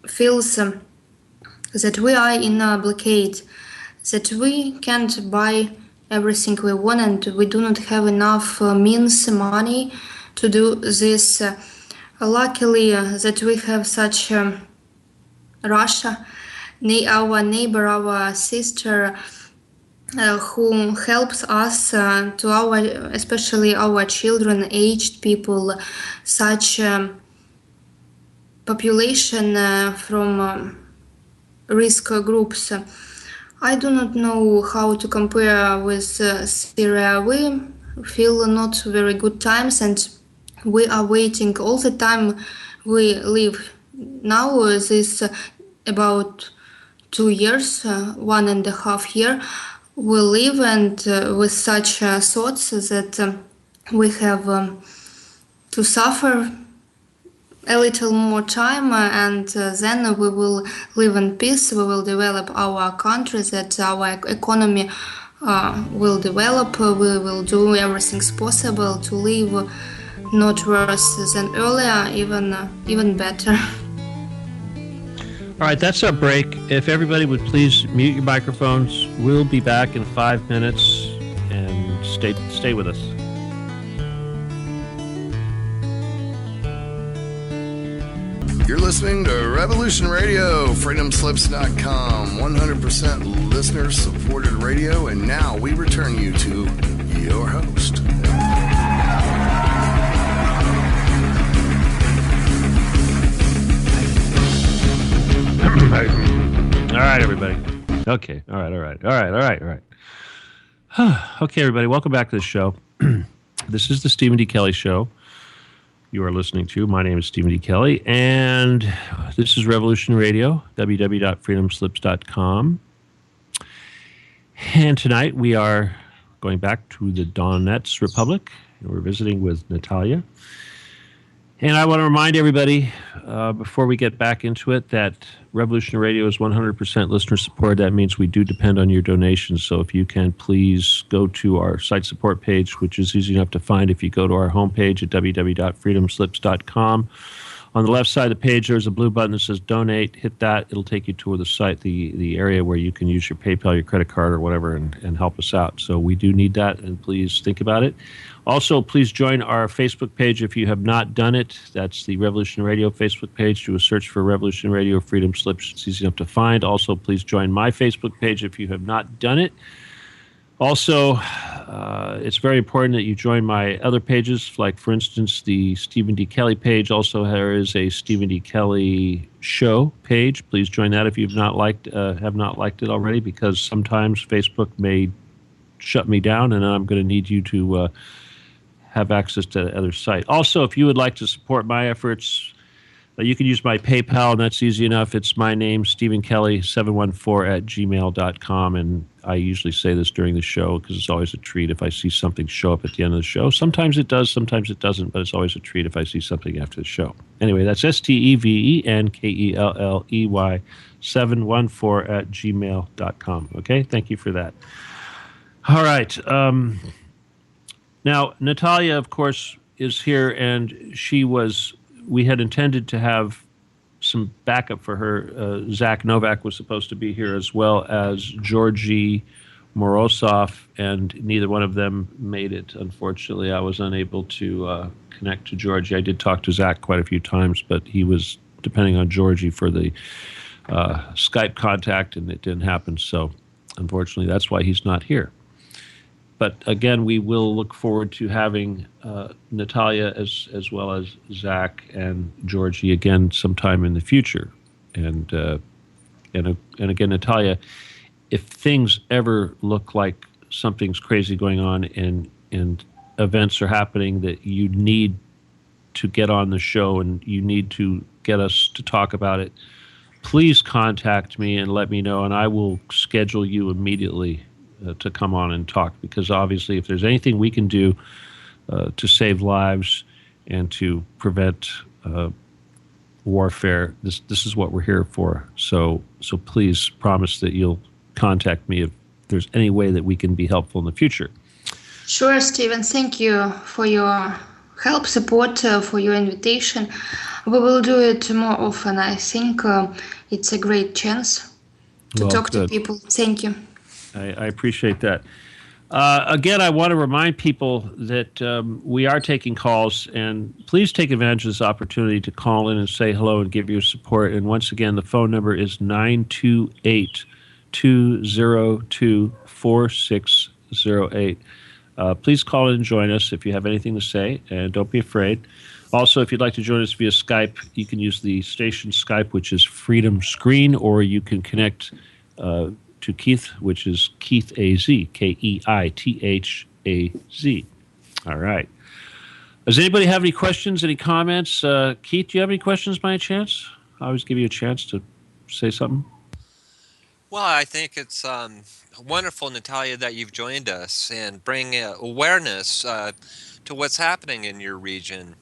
feels that we are in a blockade, that we can't buy everything we want, and we do not have enough money to do this. Luckily that we have such Russia, our neighbor, our sister, who helps us to our, especially our children, aged people, such population from risk groups. I do not know how to compare with Syria. We feel not very good times, and we are waiting all the time. We live now this about 2 years, 1.5 year. We live and with such thoughts that we have to suffer a little more time and then we will live in peace. We will develop our country, that our economy will develop. We will do everything possible to live not worse than earlier, even better. All right, that's our break. If everybody would please mute your microphones, we'll be back in 5 minutes, and stay with us. You're listening to Revolution Radio, freedomslips.com, 100% listener-supported radio, and now we return you to your host. All right, everybody. Okay. All right. Okay, everybody. Welcome back to the show. This is the Stephen D. Kelley Show. You are listening to. My name is Stephen D. Kelley, and this is Revolution Radio, www.freedomslips.com. And tonight we are going back to the Donetsk Republic, and we're visiting with Natalia. And I want to remind everybody, before we get back into it, that Revolution Radio is 100% listener support. That means we do depend on your donations. So if you can, please go to our site support page, which is easy enough to find if you go to our homepage at www.freedomslips.com. On the left side of the page, there's a blue button that says Donate. Hit that. It'll take you to the site, the area where you can use your PayPal, your credit card, or whatever, and help us out. So we do need that, and please think about it. Also, please join our Facebook page if you have not done it. That's the Revolution Radio Facebook page. Do a search for Revolution Radio Freedom Slips. It's easy enough to find. Also, please join my Facebook page if you have not done it. Also, it's very important that you join my other pages, like, for instance, the Stephen D. Kelley page. Also, there is a Stephen D. Kelley Show page. Please join that if you've not have not liked it already, because sometimes Facebook may shut me down, and I'm going to need you to have access to the other site. Also, if you would like to support my efforts, you can use my PayPal, and that's easy enough. It's my name, Stephen Kelley, 714@gmail.com, and I usually say this during the show because it's always a treat if I see something show up at the end of the show. Sometimes it does, sometimes it doesn't, but it's always a treat if I see something after the show. Anyway, that's StevenKelley 714@gmail.com. Okay, thank you for that. All right. Now, Natalia, of course, is here, and we had intended to have some backup for her. Zach Novak was supposed to be here, as well as Georgy Morozov, and neither one of them made it. Unfortunately, I was unable to connect to Georgy. I did talk to Zach quite a few times, but he was depending on Georgy for the Skype contact, and it didn't happen. So, unfortunately, that's why he's not here. But again, we will look forward to having Natalia as well as Zach and Georgie again sometime in the future. And again, Natalia, if things ever look like something's crazy going on and events are happening that you need to get on the show and you need to get us to talk about it, please contact me and let me know, and I will schedule you immediately to come on and talk, because obviously if there's anything we can do to save lives and to prevent warfare, this is what we're here for. So please promise that you'll contact me if there's any way that we can be helpful in the future. Sure, Stephen. Thank you for your help, support, for your invitation. We will do it more often. I think it's a great chance to talk to people. Thank you. I appreciate that. Again, I want to remind people that we are taking calls, and please take advantage of this opportunity to call in and say hello and give your support. And once again, the phone number is 928-202-4608. Please call in and join us if you have anything to say, and don't be afraid. Also, if you'd like to join us via Skype, you can use the station Skype, which is Freedom Screen, or you can connect to Keith, which is Keith AZ, KEITHAZ. All right. Does anybody have any questions, any comments? Keith, do you have any questions by any chance? I always give you a chance to say something. Well, I think it's wonderful, Natalia, that you've joined us and bring awareness to what's happening in your region.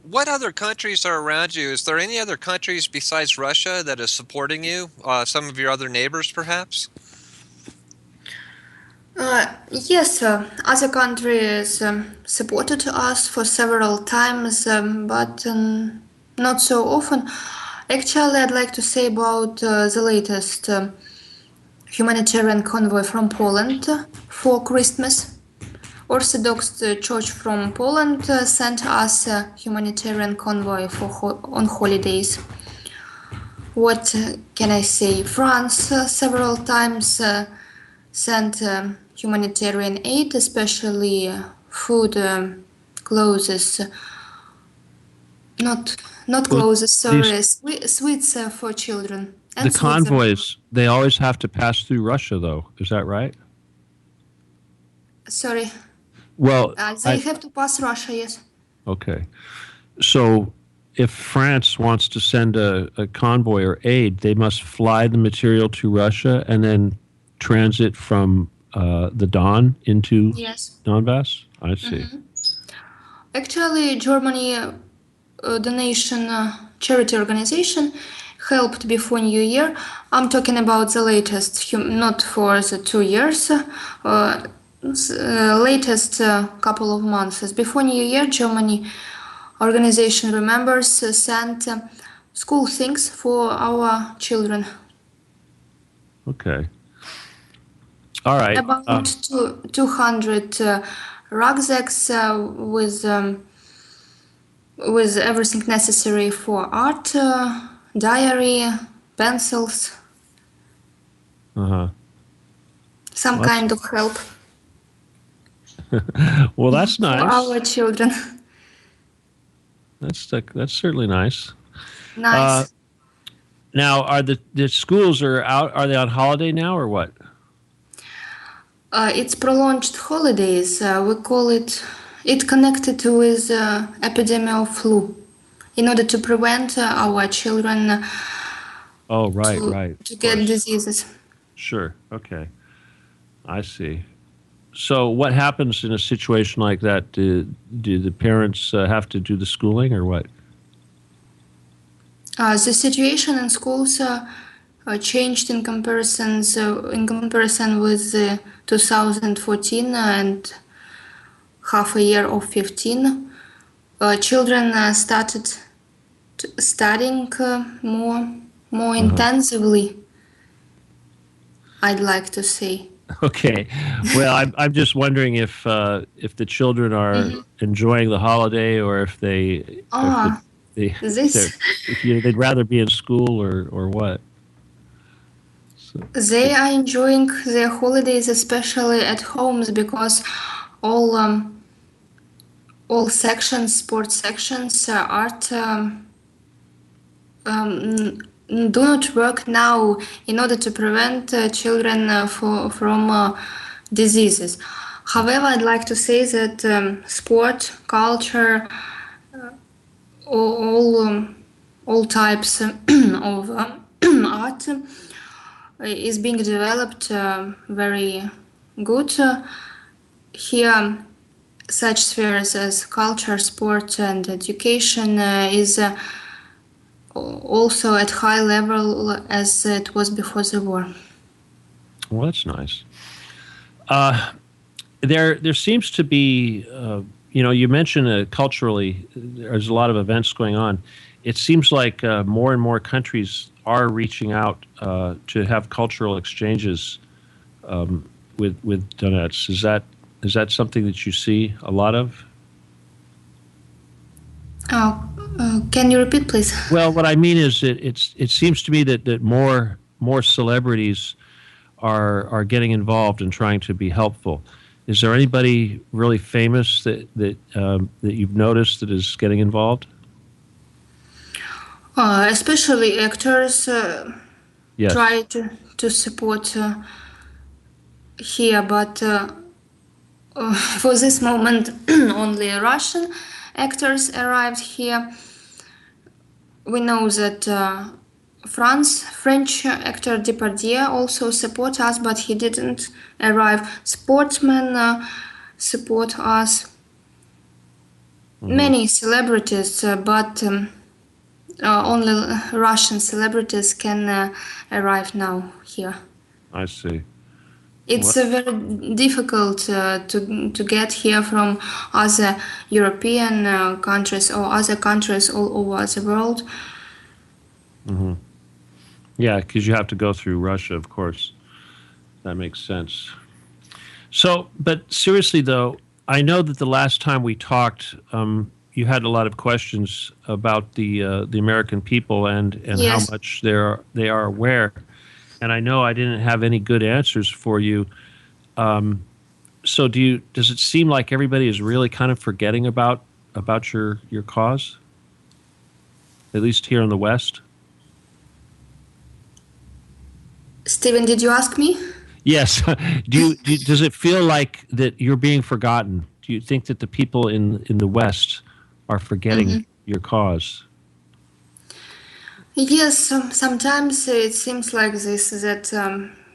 What other countries are around you? Is there any other countries besides Russia that is supporting you? Some of your other neighbors, perhaps? Yes, other countries supported us for several times, but not so often. Actually, I'd like to say about the latest humanitarian convoy from Poland for Christmas. Orthodox Church from Poland sent us a humanitarian convoy on holidays. What can I say? France several times sent humanitarian aid, especially food, clothes, not clothes, sorry, sweets for children. And the convoys, they always have to pass through Russia, though. Is that right? Sorry. Well, they have to pass Russia, yes. Okay. So if France wants to send a convoy or aid, they must fly the material to Russia and then transit from the Don into Donbass? I see. Mm-hmm. Actually, Germany donation charity organization helped before New Year. I'm talking about the latest, not for the 2 years. Latest couple of months. Before New Year, Germany organization remembers sent school things for our children. Okay. All right. About 200 rucksacks with everything necessary for art, diary, pencils. Some kind of help. Well, that's nice. For our children. That's certainly nice. Nice. Now, are the schools are out? Are they on holiday now, or what? It's prolonged holidays. We call it. It connected with epidemic of flu, in order to prevent our children. Oh, right. To get diseases. Sure. Okay. I see. So what happens in a situation like that? Do the parents have to do the schooling or what? The situation in schools changed in comparison with 2014 and half a year of 15. Children started studying more intensively, I'd like to say. Okay. Well, I'm just wondering if the children are enjoying the holiday, or if they'd rather be in school or what. So. They are enjoying their holidays, especially at homes, because all sections, sports sections, art. Do not work now in order to prevent children from diseases. However, I'd like to say that sport, culture, all types of art is being developed very good. Here, such spheres as culture, sport, and education is also at high level as it was before the war. Well, that's nice. There seems to be, you mentioned culturally, there's a lot of events going on. It seems like more and more countries are reaching out to have cultural exchanges with Donetsk. Is that something that you see a lot of? Can you repeat, please? Well, what I mean is it seems to me that more celebrities are getting involved and trying to be helpful. Is there anybody really famous that you've noticed that is getting involved? Especially actors Yes. try to support here, but for this moment, only Russian actors arrived here. We know that French actor Depardieu also support us, but he didn't arrive. Sportsmen support us. Many celebrities, but only Russian celebrities can arrive now here. I see. It's very difficult to get here from other European countries or other countries all over the world. Yeah, because you have to go through Russia, of course. That makes sense. So, but seriously though, I know that the last time we talked, you had a lot of questions about the American people and Yes. how much they are aware, and I know I didn't have any good answers for you. So, does it seem like everybody is really kind of forgetting about your cause, at least here in the West? Steven, did you ask me? Yes. Does it feel like that you're being forgotten? Do you think that the people in the West are forgetting your cause? Yes, sometimes it seems like this, that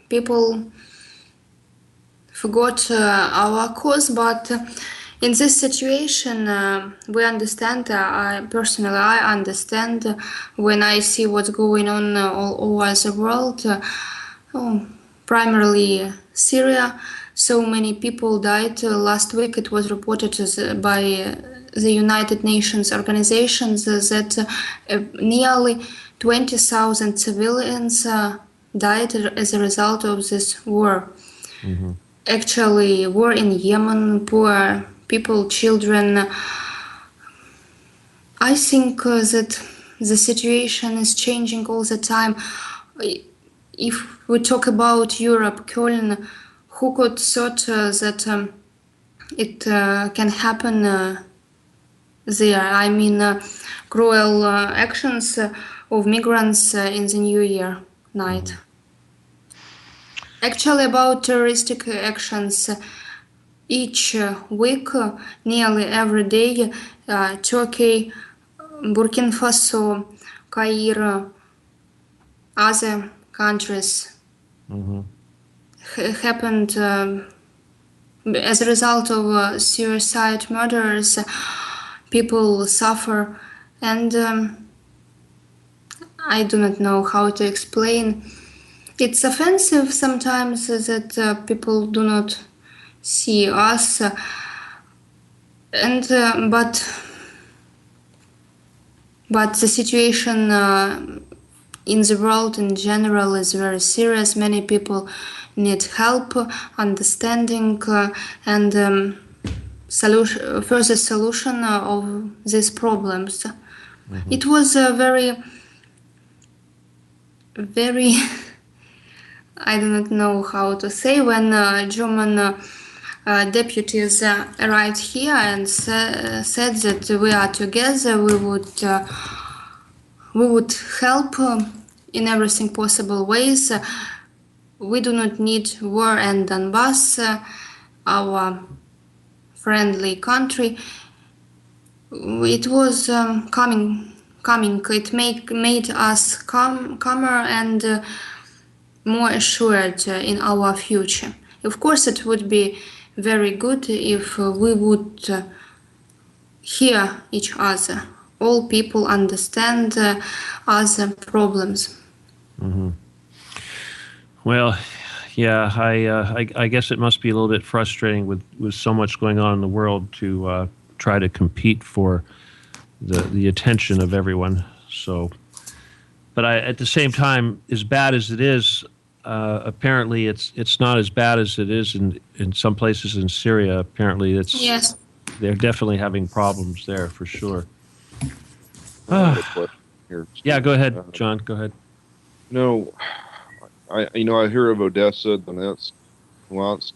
people forgot our cause, but in this situation, we understand. I understand when I see what's going on all over the world. Primarily Syria. So many people died. Last week it was reported by the United Nations organizations that nearly 20,000 civilians died as a result of this war. Actually, war in Yemen, poor people, children. I think that the situation is changing all the time. If we talk about Europe, Köln, who could thought that it can happen there? I mean, cruel actions of migrants in the New Year night. Actually, about terroristic actions, each week, nearly every day, Turkey, Burkina Faso, Cairo, other countries happened as a result of suicide murders. People suffer, and I do not know how to explain. It's offensive sometimes that people do not see us, and but the situation in the world in general is very serious. Many people need help, understanding, and further solution of these problems. It was a very I do not know how to say, when German deputies arrived here and said that we are together, we would help in everything possible ways. We do not need war and Donbass, our friendly country. It was coming. It made us calmer and more assured in our future. Of course, it would be very good if we would hear each other. All people understand other problems. Well, yeah, I guess it must be a little bit frustrating with so much going on in the world to try to compete for the attention of everyone. So, but at the same time, as bad as it is, apparently it's not as bad as it is in some places in Syria. Apparently, Yes. they're definitely having problems there for sure. I have a question here, Yeah, Steve. go ahead, John. Go ahead. You know, I hear of Odessa, Donetsk, Luhansk.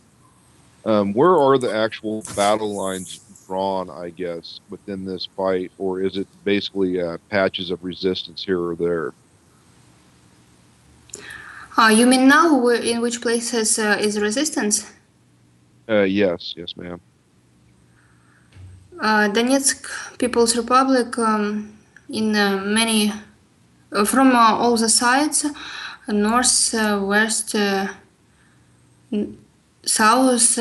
Where are the actual battle lines drawn, I guess, within this fight, or is it basically patches of resistance here or there? You mean now in which places is resistance? Yes, ma'am. Donetsk People's Republic in many from all the sides, north, west, south.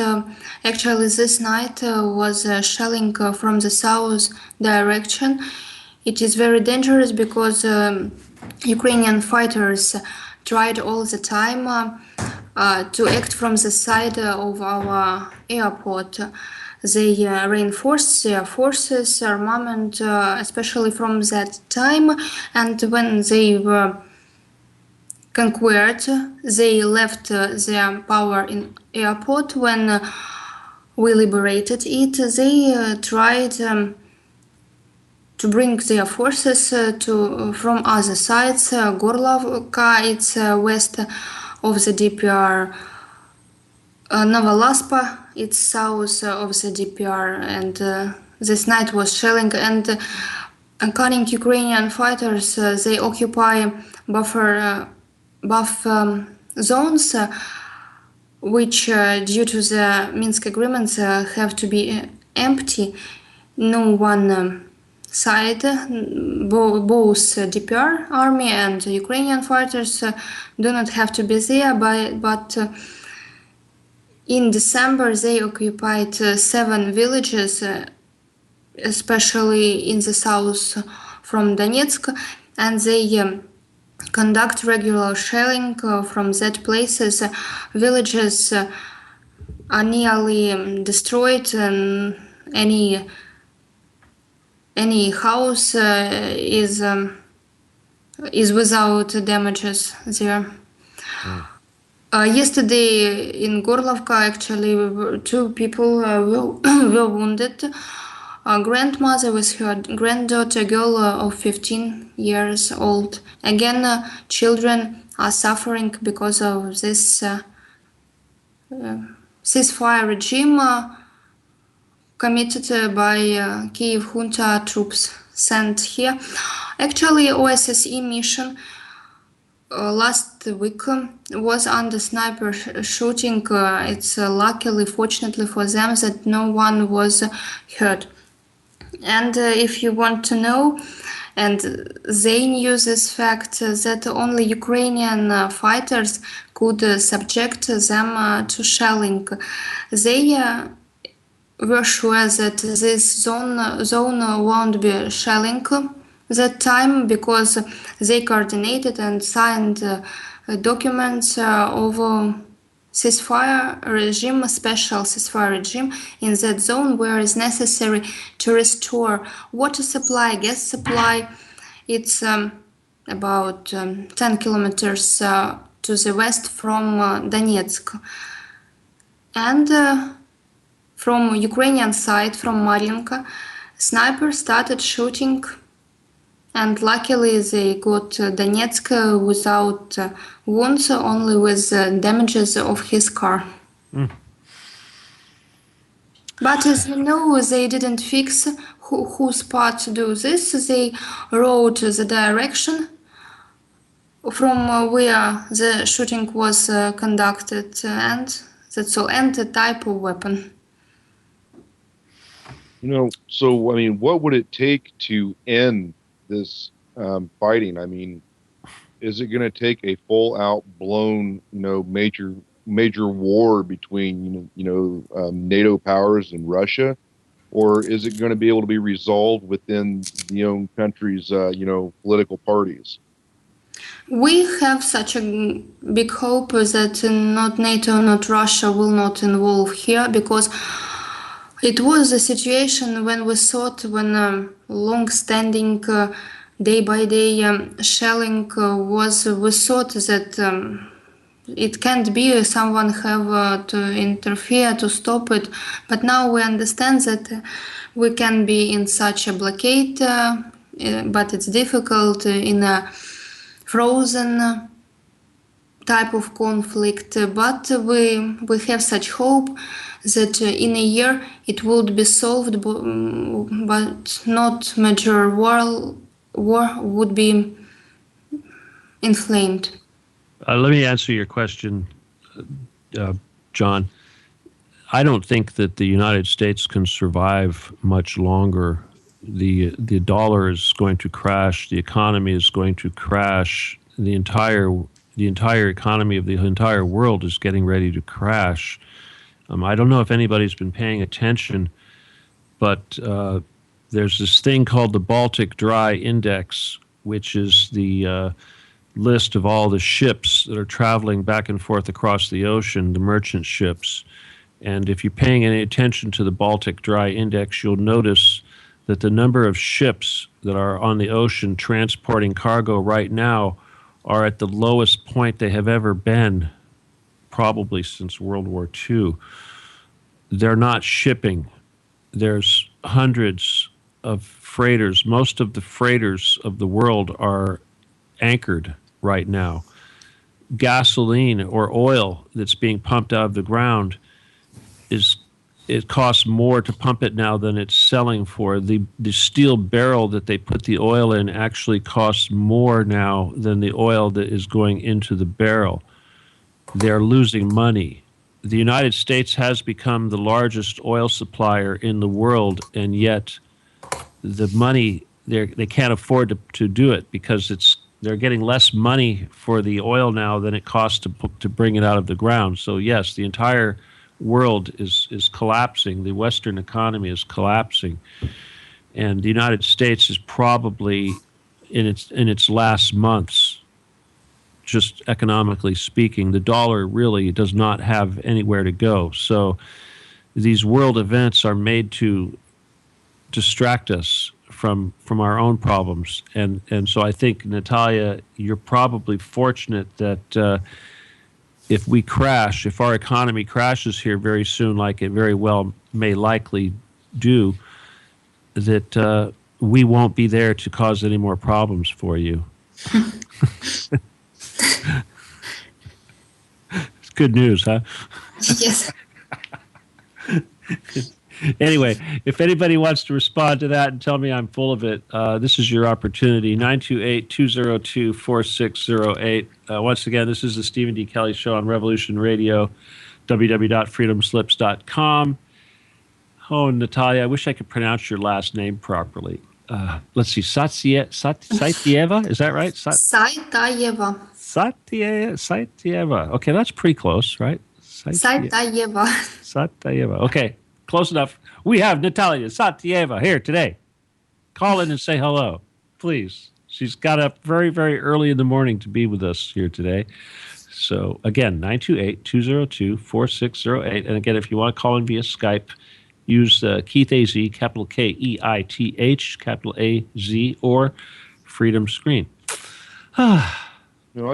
Actually, this night was shelling from the south direction. It is very dangerous because Ukrainian fighters tried all the time to act from the side of our airport. They reinforced their forces, armament, especially from that time, and when they were conquered, they left their power in airport. When we liberated it, they tried to bring their forces from other sides. Gorlovka, it's west of the DPR. Novolaspa, it's south of the DPR, and this night was shelling. And according to Ukrainian fighters, they occupy buff zones, which, due to the Minsk agreements, have to be empty. No one side, both DPR army and Ukrainian fighters do not have to be there, but in December they occupied 7 villages, especially in the south from Donetsk, and they conduct regular shelling from that places. Villages are nearly destroyed, and any house is without damages there. Yesterday in Gorlovka, actually, 2 people were wounded. A grandmother with her granddaughter, a girl of 15 years old. Again, children are suffering because of this ceasefire regime committed by Kiev junta troops sent here. Actually, OSSE mission last week was under sniper shooting. It's luckily, fortunately for them, that no one was hurt. And if you want to know, and they knew this fact, that only Ukrainian fighters could subject them to shelling. They were sure that this zone won't be shelling that time, because they coordinated and signed documents over ceasefire regime, special ceasefire regime in that zone, where it's necessary to restore water supply, gas supply. It's about 10 kilometers to the west from Donetsk. And from Ukrainian side, from Mariinka, snipers started shooting, and luckily they got Donetsk without wounds, only with damages of his car. But as you know, they didn't fix whose part to do this. They wrote the direction from where the shooting was conducted, and that's all, and the type of weapon. So I mean, what would it take to end this fighting? I mean, is it going to take a full-out blown, major war between NATO powers and Russia, or is it going to be able to be resolved within the own country's political parties? We have such a big hope that not NATO, not Russia will not involve here, because it was a situation when we thought, when long-standing, day-by-day shelling was, we thought that it can't be someone have to interfere to stop it. But now we understand that we can be in such a blockade, but it's difficult in a frozen type of conflict. But we have such hope that in a year it would be solved, but not major war would be inflamed. Let me answer your question, John. I don't think that the United States can survive much longer. The dollar is going to crash. The economy is going to crash. The entire economy of the entire world is getting ready to crash. I don't know if anybody's been paying attention, but there's this thing called the Baltic Dry Index, which is the list of all the ships that are traveling back and forth across the ocean, the merchant ships. And if you're paying any attention to the Baltic Dry Index, you'll notice that the number of ships that are on the ocean transporting cargo right now are at the lowest point they have ever been, probably since World War II. They're not shipping. There's hundreds of freighters. Most of the freighters of the world are anchored right now. Gasoline or oil that's being pumped out of the ground it costs more to pump it now than it's selling for. The steel barrel that they put the oil in actually costs more now than the oil that is going into the barrel. They're losing money. The United States has become the largest oil supplier in the world, and yet the money, they can't afford to do it because they're getting less money for the oil now than it costs to bring it out of the ground. So yes, the entire world is collapsing. The Western economy is collapsing, and the United States is probably in its last months. Just economically speaking, the dollar really does not have anywhere to go. So these world events are made to distract us from our own problems. And so I think, Natalia, you're probably fortunate that if our economy crashes here very soon, like it very well may likely do, that we won't be there to cause any more problems for you. It's good news, huh? Yes. Anyway, if anybody wants to respond to that and tell me I'm full of it, this is your opportunity. 928-202-4608. Once again, this is the Stephen D. Kelley Show on Revolution Radio, www.freedomslips.com. Oh, Natalia, I wish I could pronounce your last name properly. Let's see, Satyeva, is that right? Saitayeva. Satyeva. Okay, that's pretty close, right? Saitayeva. Satyeva. Okay, close enough. We have Natalia Satyeva here today. Call in and say hello, please. She's got up very, very early in the morning to be with us here today. So, again, 928-202-4608. And again, if you want to call in via Skype, use Keith AZ, capital Keith, capital AZ, or Freedom Screen. I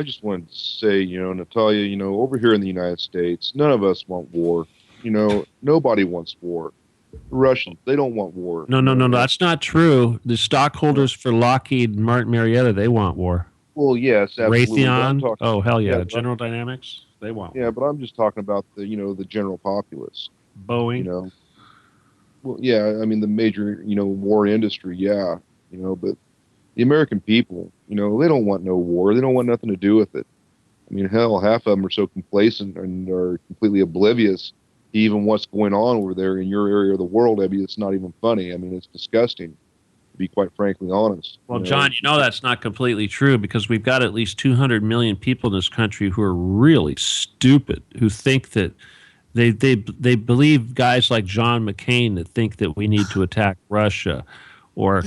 just wanted to say, Natalia, over here in the United States, none of us want war. Nobody wants war. The Russians, they don't want war. No, that's not true. The stockholders for Lockheed and Martin Marietta, they want war. Well, yes, absolutely. Raytheon, oh, hell yeah. General Dynamics, they want war. Yeah, but I'm just talking about the general populace. Boeing. Well, yeah, I mean, the major, war industry, yeah, but the American people, they don't want no war. They don't want nothing to do with it. I mean, hell, half of them are so complacent and are completely oblivious to even what's going on over there in your area of the world. I mean, it's not even funny. I mean, it's disgusting, to be quite frankly honest. Well, John, that's not completely true because we've got at least 200 million people in this country who are really stupid, who think that they believe guys like John McCain that think that we need to attack Russia, or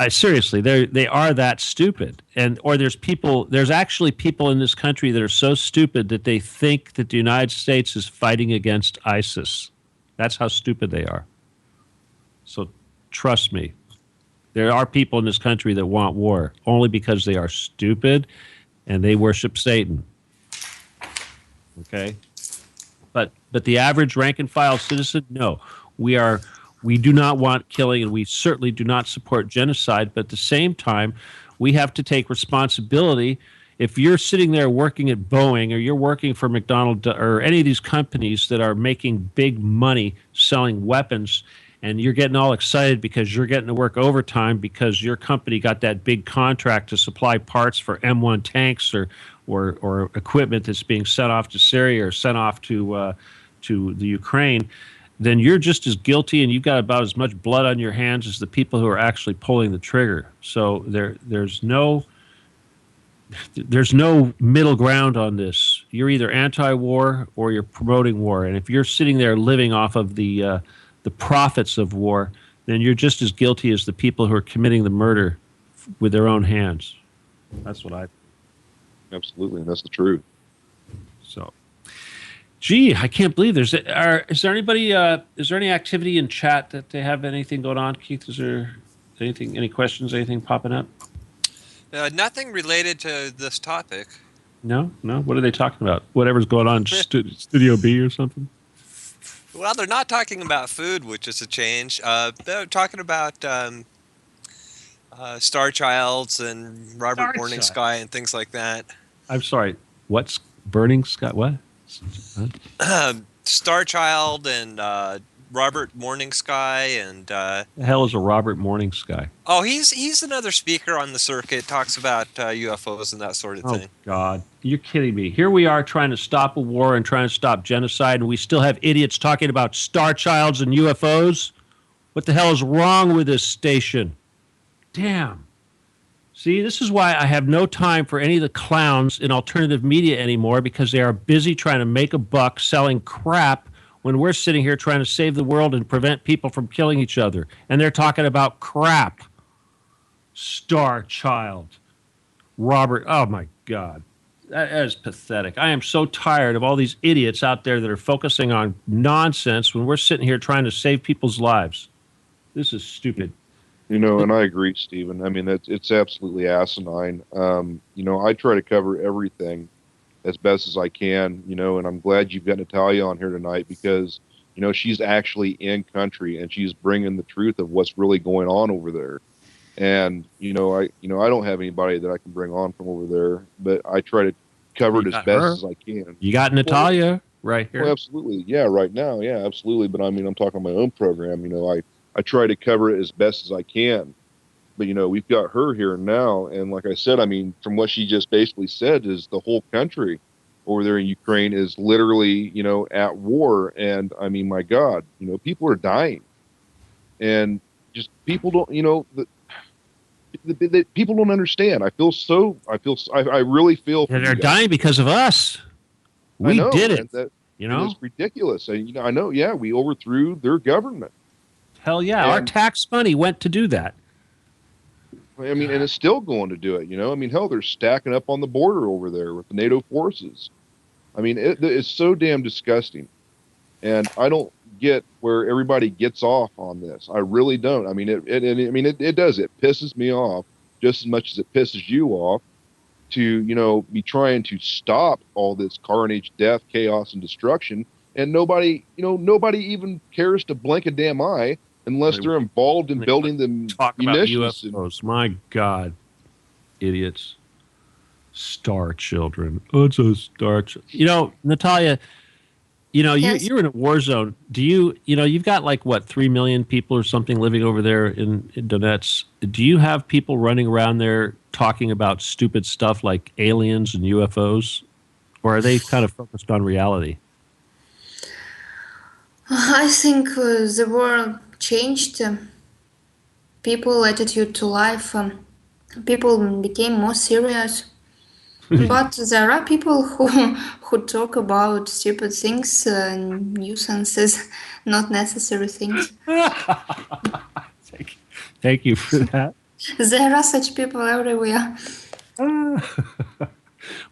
seriously, they are that stupid. Or there's actually people in this country that are so stupid that they think that the United States is fighting against ISIS. That's how stupid they are. So trust me, there are people in this country that want war only because they are stupid and they worship Satan. Okay, but the average rank and file citizen, no, we do not want killing, and we certainly do not support genocide. But at the same time, we have to take responsibility. If you're sitting there working at Boeing, or you're working for McDonald's or any of these companies that are making big money selling weapons, and you're getting all excited because you're getting to work overtime because your company got that big contract to supply parts for M1 tanks or equipment that's being sent off to Syria or sent off to the Ukraine, then you're just as guilty, and you've got about as much blood on your hands as the people who are actually pulling the trigger. So there's no middle ground on this. You're either anti-war or you're promoting war, and if you're sitting there living off of the profits of war, then you're just as guilty as the people who are committing the murder with their own hands. That's what I. Absolutely, and that's the truth. So, gee, I can't believe is there anybody? Is there any activity in chat that they have anything going on, Keith? Is there anything? Any questions? Anything popping up? Nothing related to this topic. No. What are they talking about? Whatever's going on in Studio B or something. Well, they're not talking about food, which is a change. They're talking about Star Childs and Robert Morning Sky and things like that. I'm sorry. What's Burning Sky? What? Star Child and Robert Morning Sky and the hell is a Robert Morning Sky? Oh, he's another speaker on the circuit. Talks about UFOs and that sort of thing. Oh God, you're kidding me! Here we are trying to stop a war and trying to stop genocide, and we still have idiots talking about Star Childs and UFOs. What the hell is wrong with this station? Damn. See, this is why I have no time for any of the clowns in alternative media anymore, because they are busy trying to make a buck selling crap when we're sitting here trying to save the world and prevent people from killing each other. And they're talking about crap. Star Child. Robert, oh my God. That is pathetic. I am so tired of all these idiots out there that are focusing on nonsense when we're sitting here trying to save people's lives. This is stupid. You know, and I agree, Stephen. I mean, it's absolutely asinine. You know, I try to cover everything as best as I can, you know, and I'm glad you've got Natalia on here tonight because, you know, she's actually in country and she's bringing the truth of what's really going on over there. And, I don't have anybody that I can bring on from over there, but I try to cover it as best as I can. You got Natalia right here. Well, absolutely. Yeah, right now. Yeah, absolutely. But I mean, I'm talking my own program, I try to cover it as best as I can. But, we've got her here now. And like I said, I mean, from what she just basically said is the whole country over there in Ukraine is literally, at war. And I mean, my God, people are dying. And just people don't, people don't understand. I really feel. And they're dying because of us. We did it. It's ridiculous. And, I know. Yeah, we overthrew their government. Hell yeah. Our tax money went to do that. I mean, and it's still going to do it, I mean, hell, they're stacking up on the border over there with the NATO forces. I mean, it's so damn disgusting. And I don't get where everybody gets off on this. I really don't. I mean, it does. It pisses me off just as much as it pisses you off to, be trying to stop all this carnage, death, chaos, and destruction. And nobody even cares to blink a damn eye unless they're involved in building the munitions. About UFOs. My God, idiots. Star children. Oh, it's a star. Natalia, Yes. you're in a war zone. Do you've got like what 3 million people or something living over there in Donetsk. Do you have people running around there talking about stupid stuff like aliens and UFOs, or are they kind of focused on reality? I think the war changed people' attitude to life. People became more serious. But there are people who talk about stupid things, nuisances, not necessary things. Thank you for that. There are such people everywhere.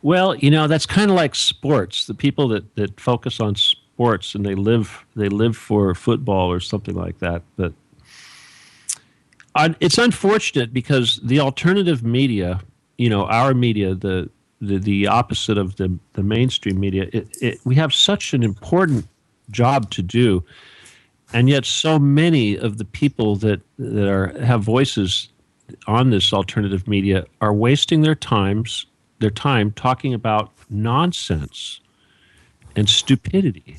Well, that's kind of like sports. The people that focus on sports and they live for football or something like that. But it's unfortunate because the alternative media, our media, the opposite of the mainstream media. We have such an important job to do, and yet so many of the people that have voices on this alternative media are wasting their time talking about nonsense and stupidity.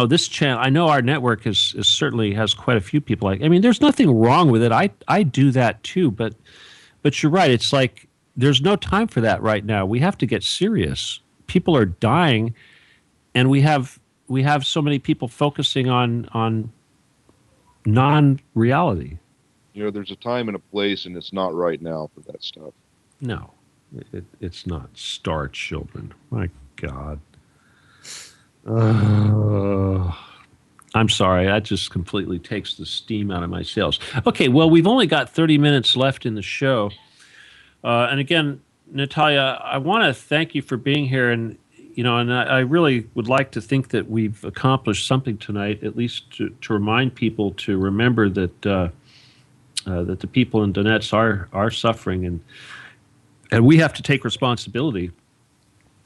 This channel. I know our network is certainly has quite a few people. There's nothing wrong with it. I do that too, but you're right. It's like there's no time for that right now. We have to get serious. People are dying, and we have so many people focusing on non-reality. There's a time and a place, and it's not right now for that stuff. No, it's not. Star Children. My God. I'm sorry. That just completely takes the steam out of my sails. Okay, well, we've only got 30 minutes left in the show. And again, Natalia, I want to thank you for being here. And I really would like to think that we've accomplished something tonight, at least to remind people to remember that that the people in Donetsk are suffering, and we have to take responsibility.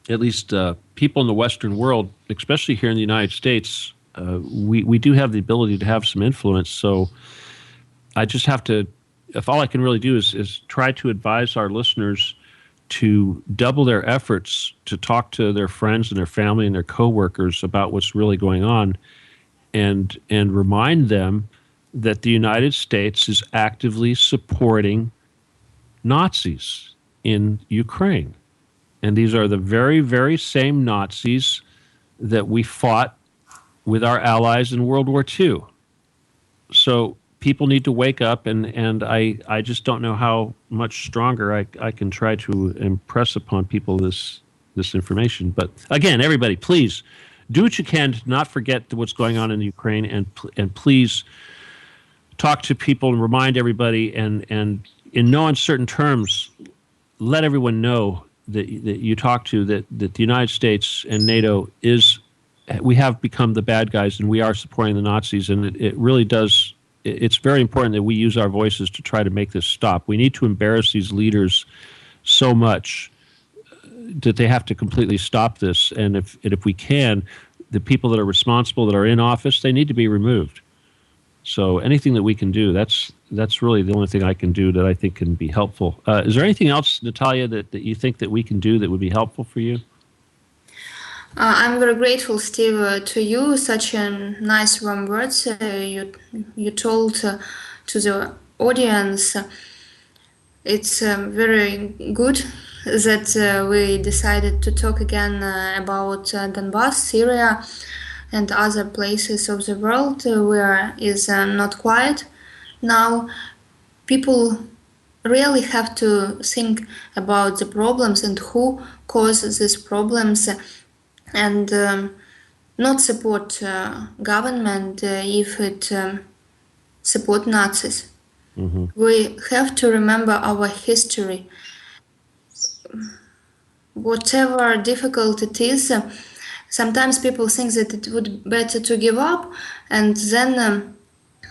At least people in the Western world, especially here in the United States, we do have the ability to have some influence. So I just have to, if all I can really do is try to advise our listeners to double their efforts to talk to their friends and their family and their coworkers about what's really going on, and remind them that the United States is actively supporting Nazis in Ukraine. And these are the very, very same Nazis that we fought with our allies in World War II. So people need to wake up, and I just don't know how much stronger I can try to impress upon people this information. But again, everybody, please do what you can to not forget what's going on in Ukraine, and please talk to people and remind everybody, and in no uncertain terms, let everyone know that you talk to that the United States and NATO we have become the bad guys, and we are supporting the Nazis, and it really does. It's very important that we use our voices to try to make this stop. We need to embarrass these leaders so much that they have to completely stop this. And if we can, the people that are responsible, that are in office, they need to be removed. So anything that we can do, that's really the only thing I can do that I think can be helpful. Is there anything else, Natalia, that you think that we can do that would be helpful for you? I'm very grateful, Steve, to you. Such nice warm words you told to the audience. It's very good that we decided to talk again about Donbass, Syria, and other places of the world where is not quiet. Now, people really have to think about the problems and who causes these problems, and not support government if it support Nazis. Mm-hmm. We have to remember our history. Whatever difficult it is, sometimes people think that it would be better to give up, and then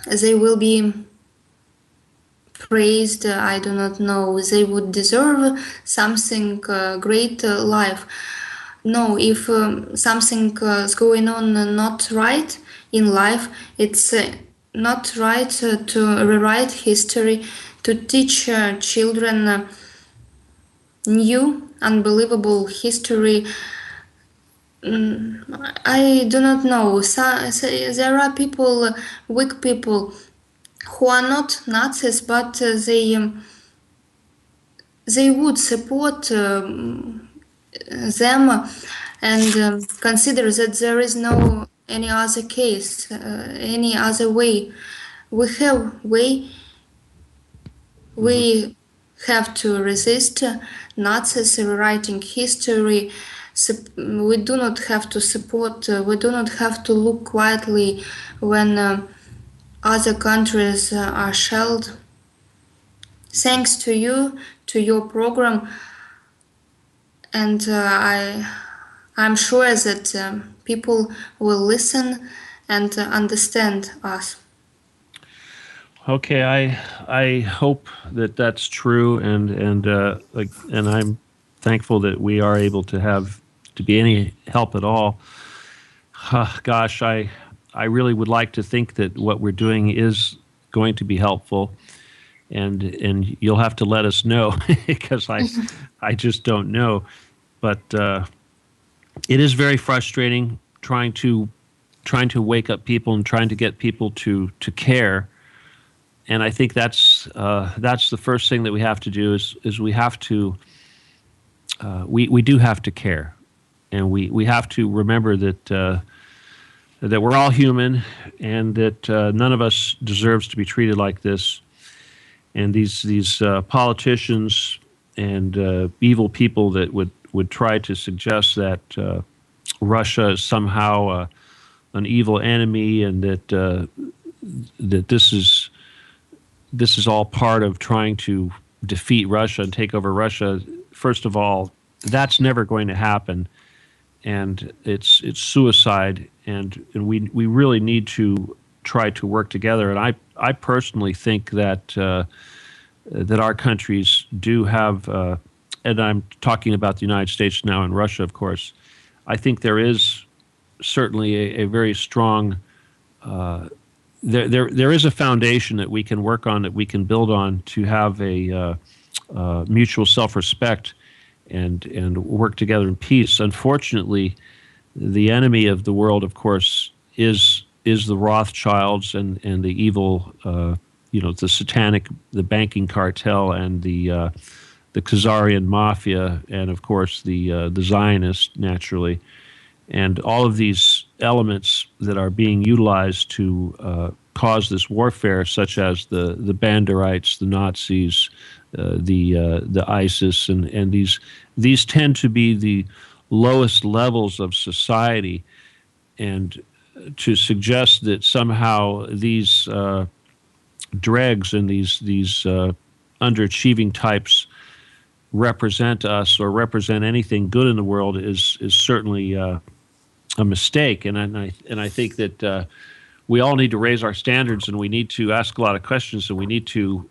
they will be praised. I do not know. They would deserve something great life. No, if something is going on not right in life, it's not right to rewrite history, to teach children new, unbelievable history. I do not know. There are people, weak people, who are not Nazis, but they would support them and consider that there is no any other case, any other way. We have way. We have to resist Nazis rewriting history. We do not have to support. We do not have to look quietly when other countries are shelled. Thanks to you, to your program, and I'm sure that people will listen and understand us. Okay, I hope that that's true, and I'm thankful that we are able to be any help at all. Gosh, I really would like to think that what we're doing is going to be helpful, and you'll have to let us know because I just don't know. But it is very frustrating trying to wake up people and trying to get people to care. And I think that's the first thing that we have to do is we have to we do have to care, and we have to remember that we're all human, and that none of us deserves to be treated like this. And these politicians and evil people that would try to suggest that Russia is somehow an evil enemy, and that this is all part of trying to defeat Russia and take over Russia. First of all, that's never going to happen, and it's suicide. And we really need to try to work together. And I personally think that that our countries do have, and I'm talking about the United States now and Russia, of course. I think there is certainly a very strong. There is a foundation that we can work on, that we can build on, to have a mutual self-respect and work together in peace. Unfortunately, the enemy of the world, of course, is the Rothschilds and the evil, the satanic, the banking cartel, and the Khazarian mafia, and of course the Zionists, naturally. And all of these elements that are being utilized to cause this warfare, such as the Banderites, the Nazis, the ISIS, and these tend to be the lowest levels of society. And to suggest that somehow these dregs and these underachieving types represent us or represent anything good in the world is certainly a mistake. And I think that we all need to raise our standards, and we need to ask a lot of questions, and we need to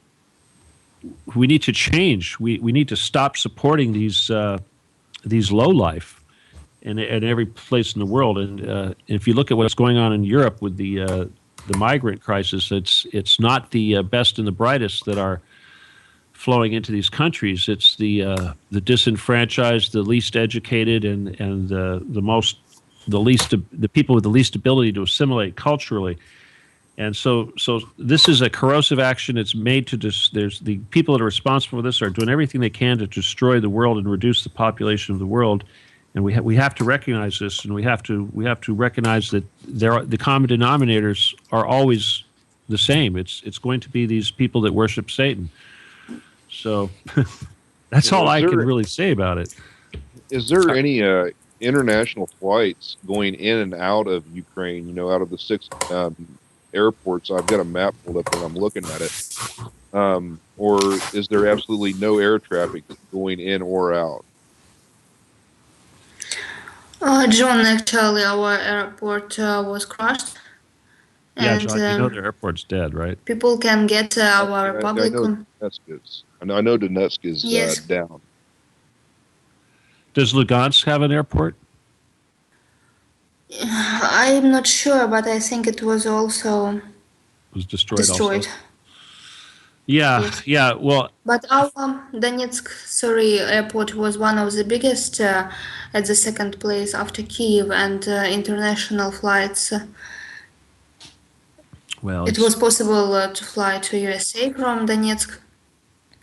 change. We need to stop supporting these lowlife in every place in the world. And if you look at what's going on in Europe with the migrant crisis, it's not the best and the brightest that are flowing into these countries. It's the disenfranchised, the least educated, and the people with the least ability to assimilate culturally. And so this is a corrosive action. It's made to there's the people that are responsible for this are doing everything they can to destroy the world and reduce the population of the world. And we have to recognize this, and we have to recognize that the common denominators are always the same. It's going to be these people that worship Satan. So that's all I can really say about it. Is there any international flights going in and out of Ukraine? Out of the 6 airports, I've got a map pulled up and I'm looking at it. Or is there absolutely no air traffic going in or out? John, actually, our airport was crashed. Yeah, And John, the airport's dead, right? people can get our public. I know Donetsk is Yes. down. Does Lugansk have an airport? I'm not sure, but I think it was also It was destroyed. Also. Yeah, Yes. yeah. Well, But our Donetsk, airport was one of the biggest at the second place after Kiev, and international flights. Well, It was possible to fly to USA from Donetsk.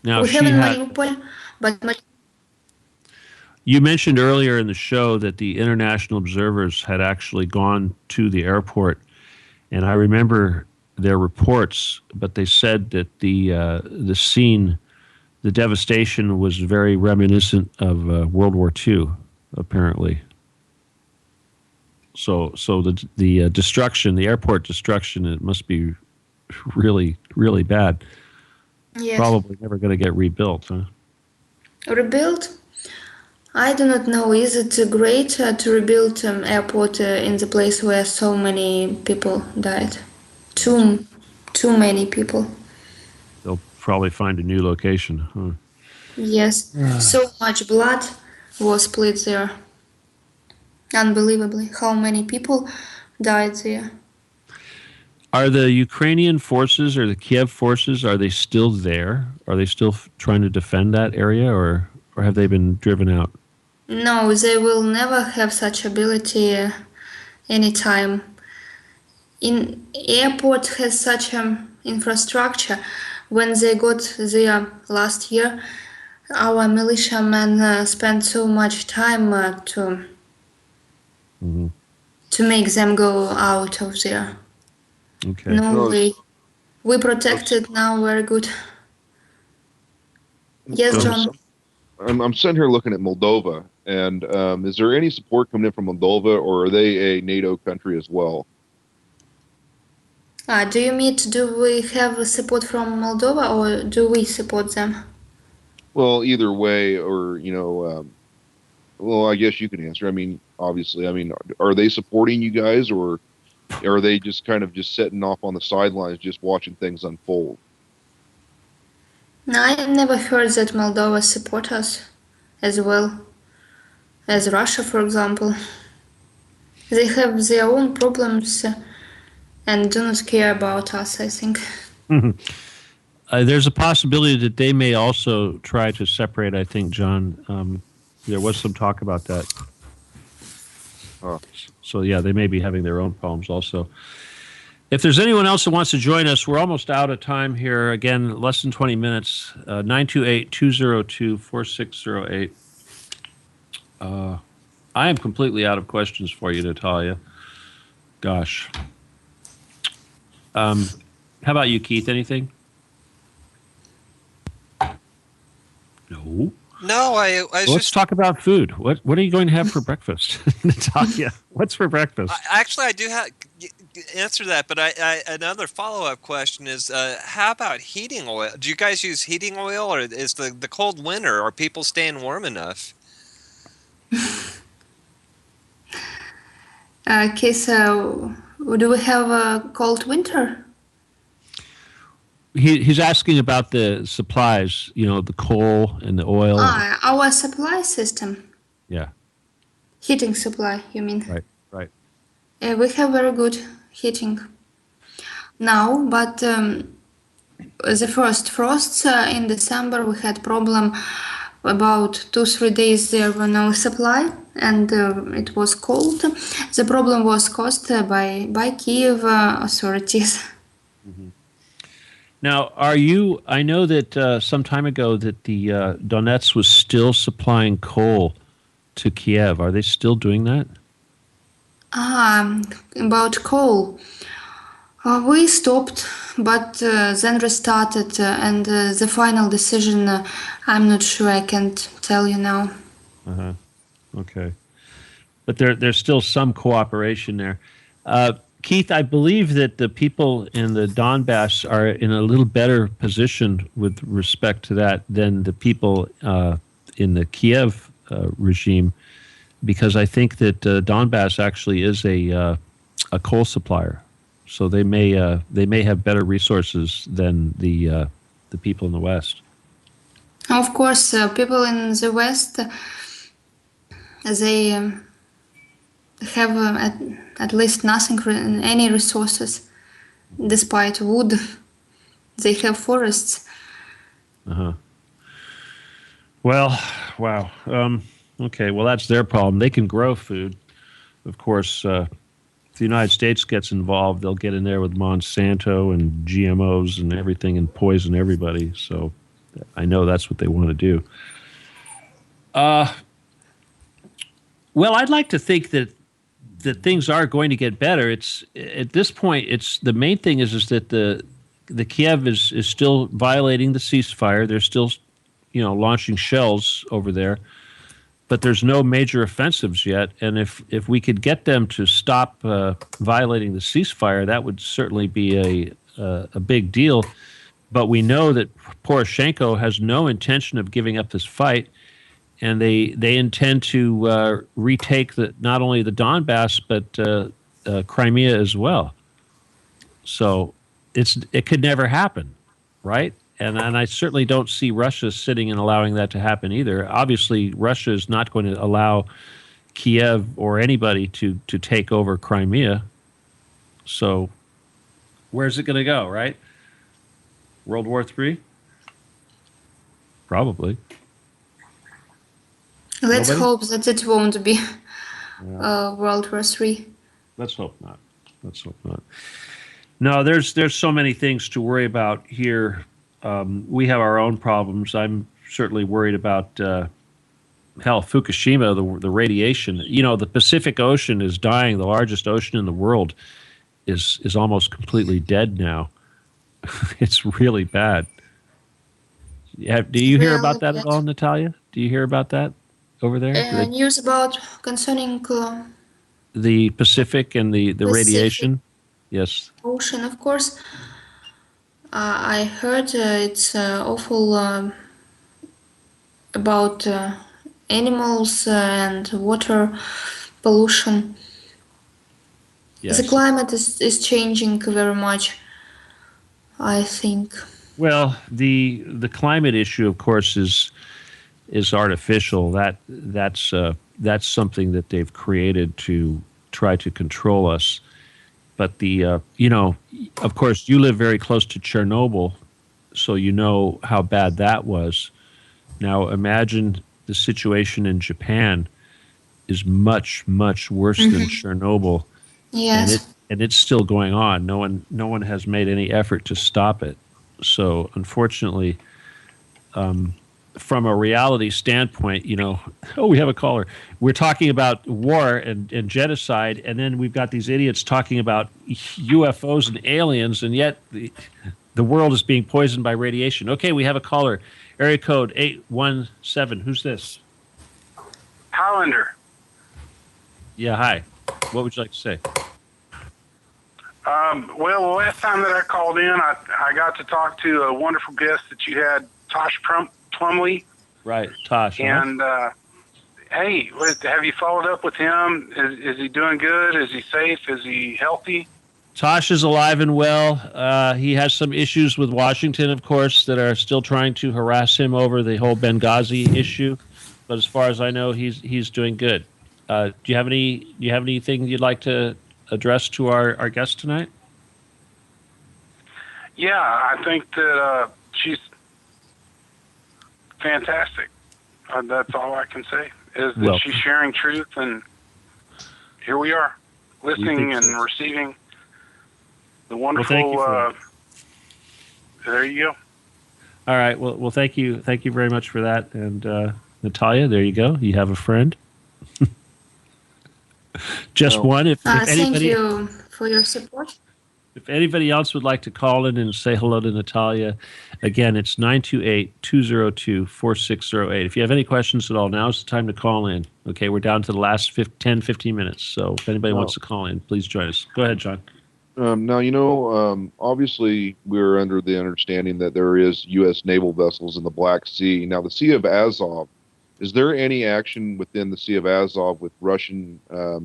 Now We have in Mariupol, but you mentioned earlier in the show that the international observers had actually gone to the airport, and I remember their reports, but they said that the scene, the devastation, was very reminiscent of World War II, apparently. So the destruction, the airport destruction, it must be really, really bad. yes. Probably never going to get rebuilt, huh? Rebuild? I do not know. Is it great to rebuild airport in the place where so many people died? Too many people. They'll probably find a new location. Huh? Yes, so much blood was split there. Unbelievably, how many people died there. Are the Ukrainian forces or the Kiev forces, are they still there? Are they still trying to defend that area, or have they been driven out? No, they will never have such ability anytime. In airport has such infrastructure. When they got there last year, our militiamen spent so much time to make them go out of there. Okay. No No, way. We I was, protected now very good. Yes, I'm, John. I'm sitting here looking at Moldova, and is there any support coming in from Moldova, or are they a NATO country as well? Do you mean do we have support from Moldova or do we support them? Well, either way, or well, I guess you can answer. I mean, obviously, I mean, are they supporting you guys, or are they just kind of just sitting off on the sidelines, just watching things unfold? No, I never heard that Moldova support us as well as Russia, for example. They have their own problems and do not care about us, I think. There's a possibility that they may also try to separate. I think, John. There was some talk about that. Huh. So yeah, they may be having their own problems also. If there's anyone else that wants to join us, we're almost out of time here. Again, less than 20 minutes. 928-202-4608. I am completely out of questions for you, Natalia. Gosh. How about you, Keith? Anything? No. No, I was Let's just talk about food. What are you going to have for breakfast, Natalia? What's for breakfast? actually I do have answer that, but I another follow up question is how about heating oil? Do you guys use heating oil, or is the cold winter? Are people staying warm enough? Okay, so do we have a cold winter? He's asking about the supplies, the coal and the oil. Our supply system. Yeah, Heating supply, you mean? right. We have very good heating now, but the first frosts in December we had problem. About 2-3 days there were no supply and it was cold. The problem was caused by Kiev authorities. Now, I know that some time ago that the Donetsk was still supplying coal to Kiev. Are they still doing that? About coal. We stopped, but then restarted, and the final decision, I'm not sure I can't tell you now. Uh-huh. Okay. But there's still some cooperation there. Keith, I believe that the people in the Donbass are in a little better position with respect to that than the people in the Kiev regime, because I think that Donbass actually is a coal supplier, so they may have better resources than the people in the West. Of course, people in the West, they have at least nothing, any resources, despite wood. They have forests. Uh-huh. Well, wow. Okay, well, that's their problem. They can grow food. Of course, if the United States gets involved, they'll get in there with Monsanto and GMOs and everything and poison everybody. So I know that's what they want to do. Well, I'd like to think that things are going to get better. It's at this point. It's the main thing is that the Kiev is still violating the ceasefire. They're still, launching shells over there, but there's no major offensives yet. And if we could get them to stop violating the ceasefire, that would certainly be a big deal. But we know that Poroshenko has no intention of giving up this fight. And they intend to retake not only the Donbass but Crimea as well. So it could never happen, right? And I certainly don't see Russia sitting and allowing that to happen either. Obviously, Russia is not going to allow Kiev or anybody to take over Crimea. So where's it going to go, right? World War III? Probably. Let's Nobody? hope that it won't be Yeah. World War III. Let's hope not. Let's hope not. No, there's so many things to worry about here. We have our own problems. I'm certainly worried about hell, Fukushima, the radiation. You know, the Pacific Ocean is dying. The largest ocean in the world is almost completely dead now. It's really bad. Do you hear about Really that at bad. all, Natalia? Do you hear about that over there? News about concerning The Pacific and the Pacific radiation? Yes. Ocean, of course. I heard it's awful about animals and water pollution. Yes. The climate is changing very much, I think. Well, the climate issue, of course, is artificial. That's something that they've created to try to control us. But of course, you live very close to Chernobyl, so you know how bad that was. Now, imagine the situation in Japan is much, much worse than Chernobyl, Yes. and it's still going on. No one has made any effort to stop it. So, unfortunately, from a reality standpoint, we have a caller. We're talking about war and genocide, and then we've got these idiots talking about UFOs and aliens, and yet the world is being poisoned by radiation. Okay, we have a caller. Area code 817. Who's this? Hollander. Yeah, hi. What would you like to say? Well, the last time that I called in, I got to talk to a wonderful guest that you had, Tosh Plumley. Right, Tosh. And, hey, have you followed up with him? Is he doing good? Is he safe? Is he healthy? Tosh is alive and well. He has some issues with Washington, of course, that are still trying to harass him over the whole Benghazi issue. But as far as I know, he's doing good. Do you have anything you'd like to address to our guest tonight? Yeah, I think that she's fantastic. That's all I can say, is that she's sharing truth, and here we are, listening and receiving the wonderful... Well, thank you for that. There you go. All right. Well, thank you. Thank you very much for that. And Natalia, there you go. You have a friend. Just one. If thank you for your support. If anybody else would like to call in and say hello to Natalia, again, it's 928-202-4608. If you have any questions at all, now's the time to call in. Okay, we're down to the last 10, 15 minutes. So if anybody wants to call in, please join us. Go ahead, John. Now, obviously, we're under the understanding that there is U.S. naval vessels in the Black Sea. Now, the Sea of Azov, is there any action within the Sea of Azov with Russian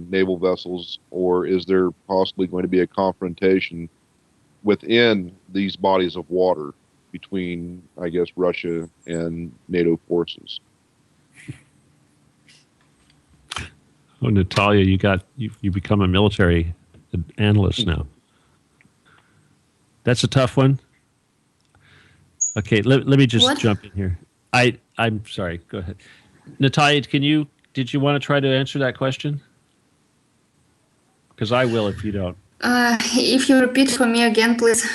naval vessels, or is there possibly going to be a confrontation within these bodies of water between, I guess, Russia and NATO forces? Oh, Natalia, you become a military analyst now. That's a tough one. Okay, let me just jump in here. I'm sorry. Go ahead. Natalia, did you want to try to answer that question? Because I will if you don't. If you repeat for me again, please.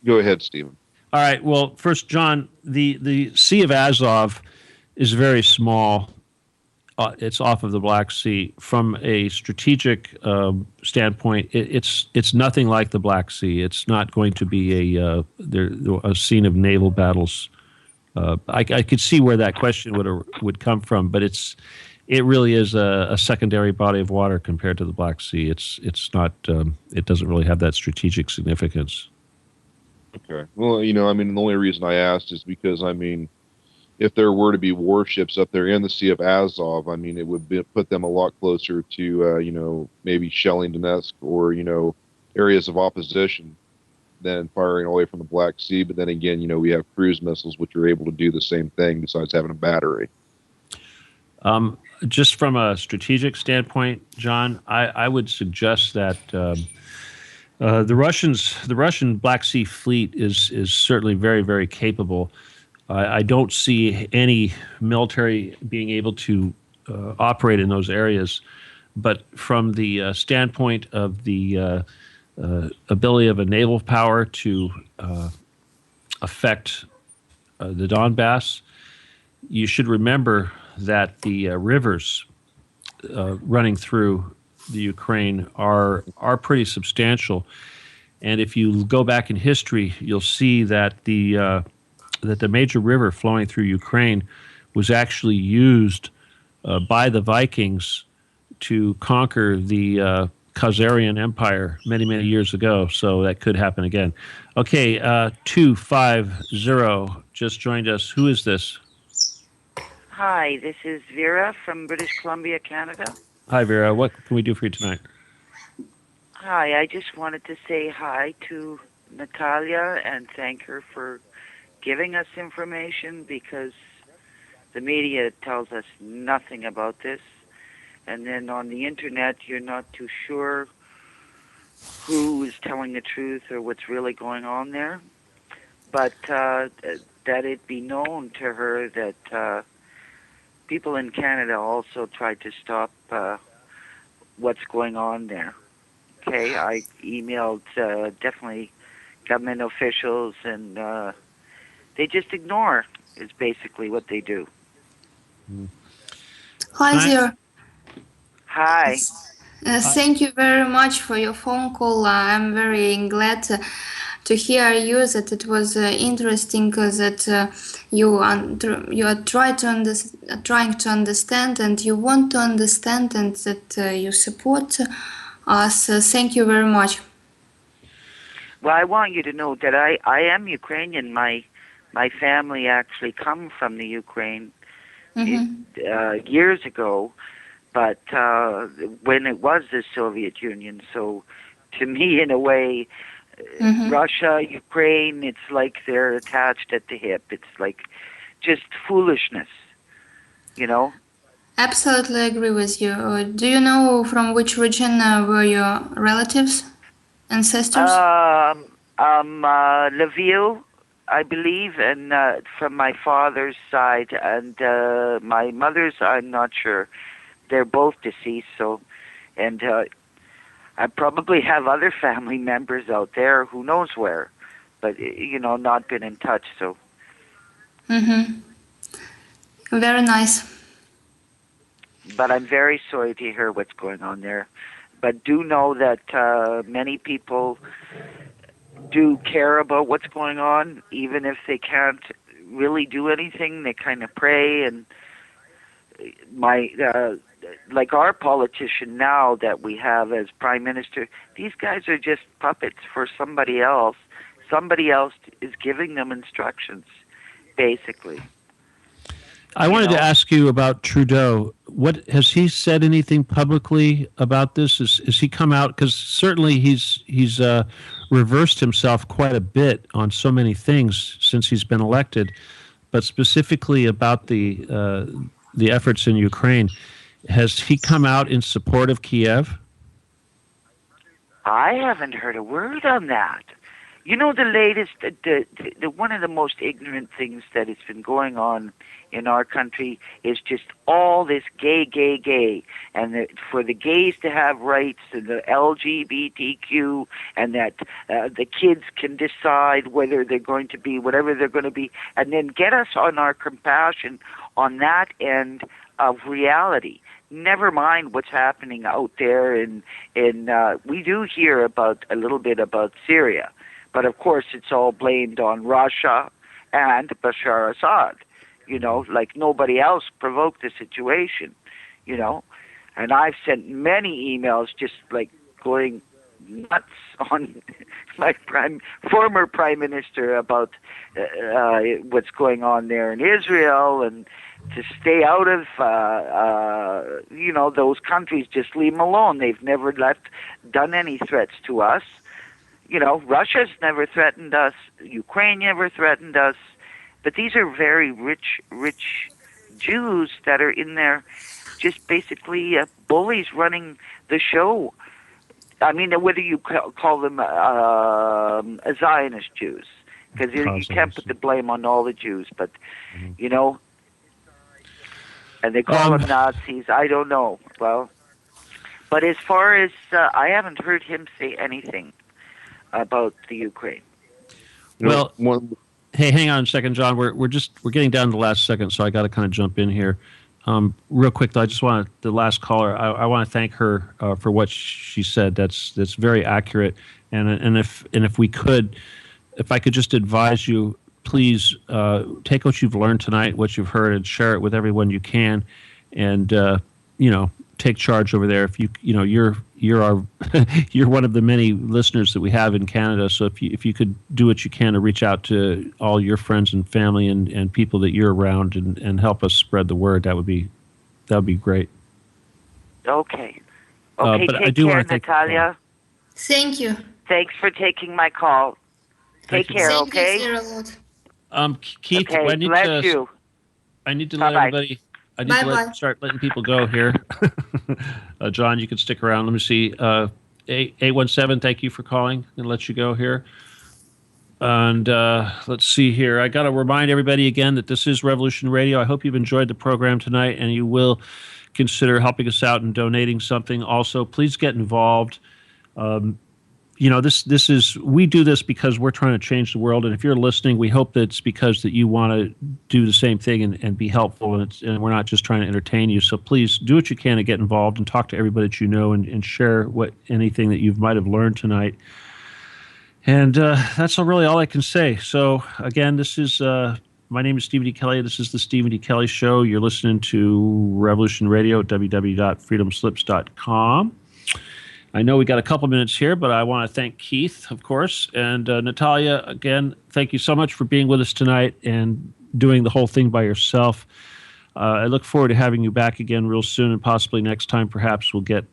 Go ahead, Stephen. All right. Well, first, John, the Sea of Azov is very small. It's off of the Black Sea. From a strategic standpoint, it's nothing like the Black Sea. It's not going to be a scene of naval battles. I could see where that question would come from, but it really is a secondary body of water compared to the Black Sea. It's not. It doesn't really have that strategic significance. Okay. Well, the only reason I asked is because, if there were to be warships up there in the Sea of Azov, it would put them a lot closer to, maybe Shellington-esque or, areas of opposition than firing away from the Black Sea. But then again, we have cruise missiles which are able to do the same thing besides having a battery. Just from a strategic standpoint, John, I would suggest that the Russian Black Sea fleet is certainly very, very capable. I don't see any military being able to operate in those areas, but from the standpoint of the ability of a naval power to affect the Donbass, you should remember that the rivers running through the Ukraine are pretty substantial, and if you go back in history, you'll see that the major river flowing through Ukraine was actually used by the Vikings to conquer the Khazarian Empire many, many years ago. So that could happen again. Okay, 250 just joined us. Who is this? Hi, this is Vera from British Columbia, Canada. Hi, Vera. What can we do for you tonight? Hi, I just wanted to say hi to Natalia and thank her for giving us information, because the media tells us nothing about this. And then on the internet, you're not too sure who is telling the truth or what's really going on there. But that it be known to her that people in Canada also tried to stop what's going on there. Okay, I emailed definitely government officials, and they just ignore is basically what they do. Hi there. Hi. Thank you very much for your phone call. I'm very glad to hear you that it was interesting that you are trying to understand and you want to understand, and that you support us. Thank you very much. Well, I want you to know that I am Ukrainian. My family actually come from the Ukraine years ago, but when it was the Soviet Union. So to me, in a way, Russia, Ukraine, it's like they're attached at the hip. It's like just foolishness, Absolutely agree with you. Do you know from which region were your relatives, ancestors? Lviv, I believe, and from my father's side, and my mother's, I'm not sure. They're both deceased, so, and I probably have other family members out there, who knows where, but, not been in touch, so. Very nice. But I'm very sorry to hear what's going on there. But do know that many people do care about what's going on, even if they can't really do anything. They kind of pray, and like our politician now that we have as prime minister, these guys are just puppets for somebody else. Somebody else is giving them instructions, basically. I wanted to ask you about Trudeau. What has he said anything publicly about this? Is he come out, because certainly he's reversed himself quite a bit on so many things since he's been elected, but specifically about the efforts in Ukraine. Has he come out in support of Kiev? I haven't heard a word on that. The latest, the one of the most ignorant things that has been going on in our country is just all this gay, and for the gays to have rights, and the LGBTQ, and that the kids can decide whether they're going to be whatever they're going to be, and then get us on our compassion on that end of reality. Never mind what's happening out there in we do hear a little bit about Syria. But of course, it's all blamed on Russia and Bashar Assad, like nobody else provoked the situation, And I've sent many emails just like going nuts on my former prime minister about what's going on there in Israel, and to stay out of, those countries, just leave them alone. They've never done any threats to us. Russia's never threatened us. Ukraine never threatened us. But these are very rich Jews that are in there, just basically bullies running the show. I mean, whether you call them Zionist Jews, because you can't put the blame on all the Jews, but, and they call them Nazis. I don't know. Well, but as far as, I haven't heard him say anything about the Ukraine. Well, hey, hang on a second, John. We're getting down to the last second, so I got to kind of jump in here. Real quick, though, the last caller, I want to thank her for what she said. That's very accurate. And if I could just advise you, please take what you've learned tonight, what you've heard, and share it with everyone you can, and take charge over there. If you're one of the many listeners that we have in Canada, so if you could do what you can to reach out to all your friends and family and people that you're around and help us spread the word, that would be great. Okay. But take I do care, want to Natalia. Thank you. Thanks for taking my call. Take care, Thank okay? you, Sarah. Keith, okay, I need to let Bye-bye. everybody. I need to start letting people go here. John, you can stick around. Let me see. 817, thank you for calling. I'm going to let you go here. And let's see here. I got to remind everybody again that this is Revolution Radio. I hope you've enjoyed the program tonight, and you will consider helping us out and donating something. Also, please get involved. We do this because we're trying to change the world. And if you're listening, we hope that it's because that you want to do the same thing and be helpful. And we're not just trying to entertain you. So please do what you can to get involved and talk to everybody that you know and share anything that you might have learned tonight. And that's really all I can say. So again, this is my name is Stephen D. Kelley. This is the Stephen D. Kelley Show. You're listening to Revolution Radio at www.freedomslips.com. I know we got a couple minutes here, but I want to thank Keith, of course, and Natalia. Again, thank you so much for being with us tonight and doing the whole thing by yourself. I look forward to having you back again real soon, and possibly next time perhaps we'll get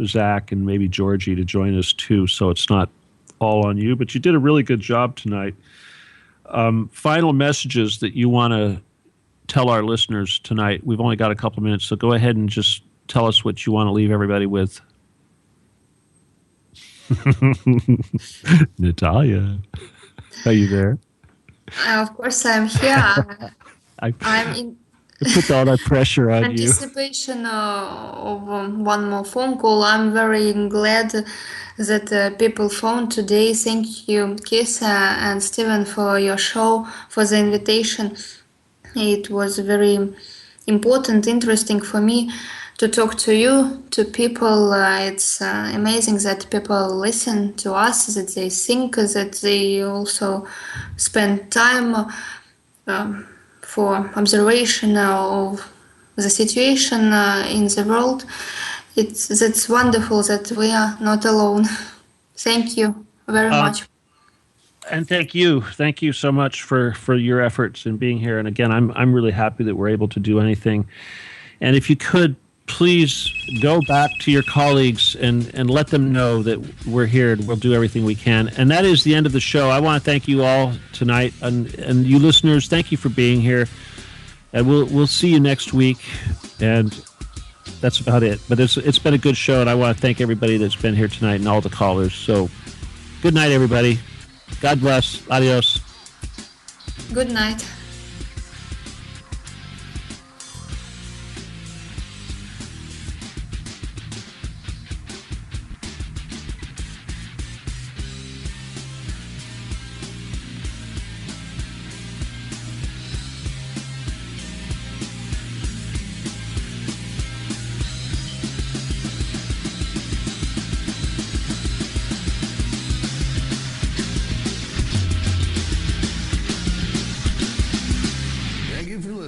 Zach and maybe Georgie to join us too, so it's not all on you. But you did a really good job tonight. Final messages that you want to tell our listeners tonight. We've only got a couple minutes, so go ahead and just tell us what you want to leave everybody with. Natalia, are you there? Of course, I'm here. I'm in put all that pressure on anticipation of one more phone call. I'm very glad that people phoned today. Thank you, Keith and Stephen, for your show, for the invitation. It was very important, interesting for me to talk to you, to people. It's amazing that people listen to us, that they think, that they also spend time for observation of the situation in the world. That's wonderful that we are not alone. Thank you very much. And thank you so much for your efforts in being here. And again, I'm really happy that we're able to do anything. And if you could, please go back to your colleagues and let them know that we're here and we'll do everything we can. And that is the end of the show. I want to thank you all tonight, and you listeners, thank you for being here. And we'll see you next week. And that's about it. But it's been a good show, and I want to thank everybody that's been here tonight and all the callers. So good night, everybody. God bless. Adios. Good night.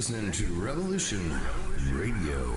Listening to Revolution Radio.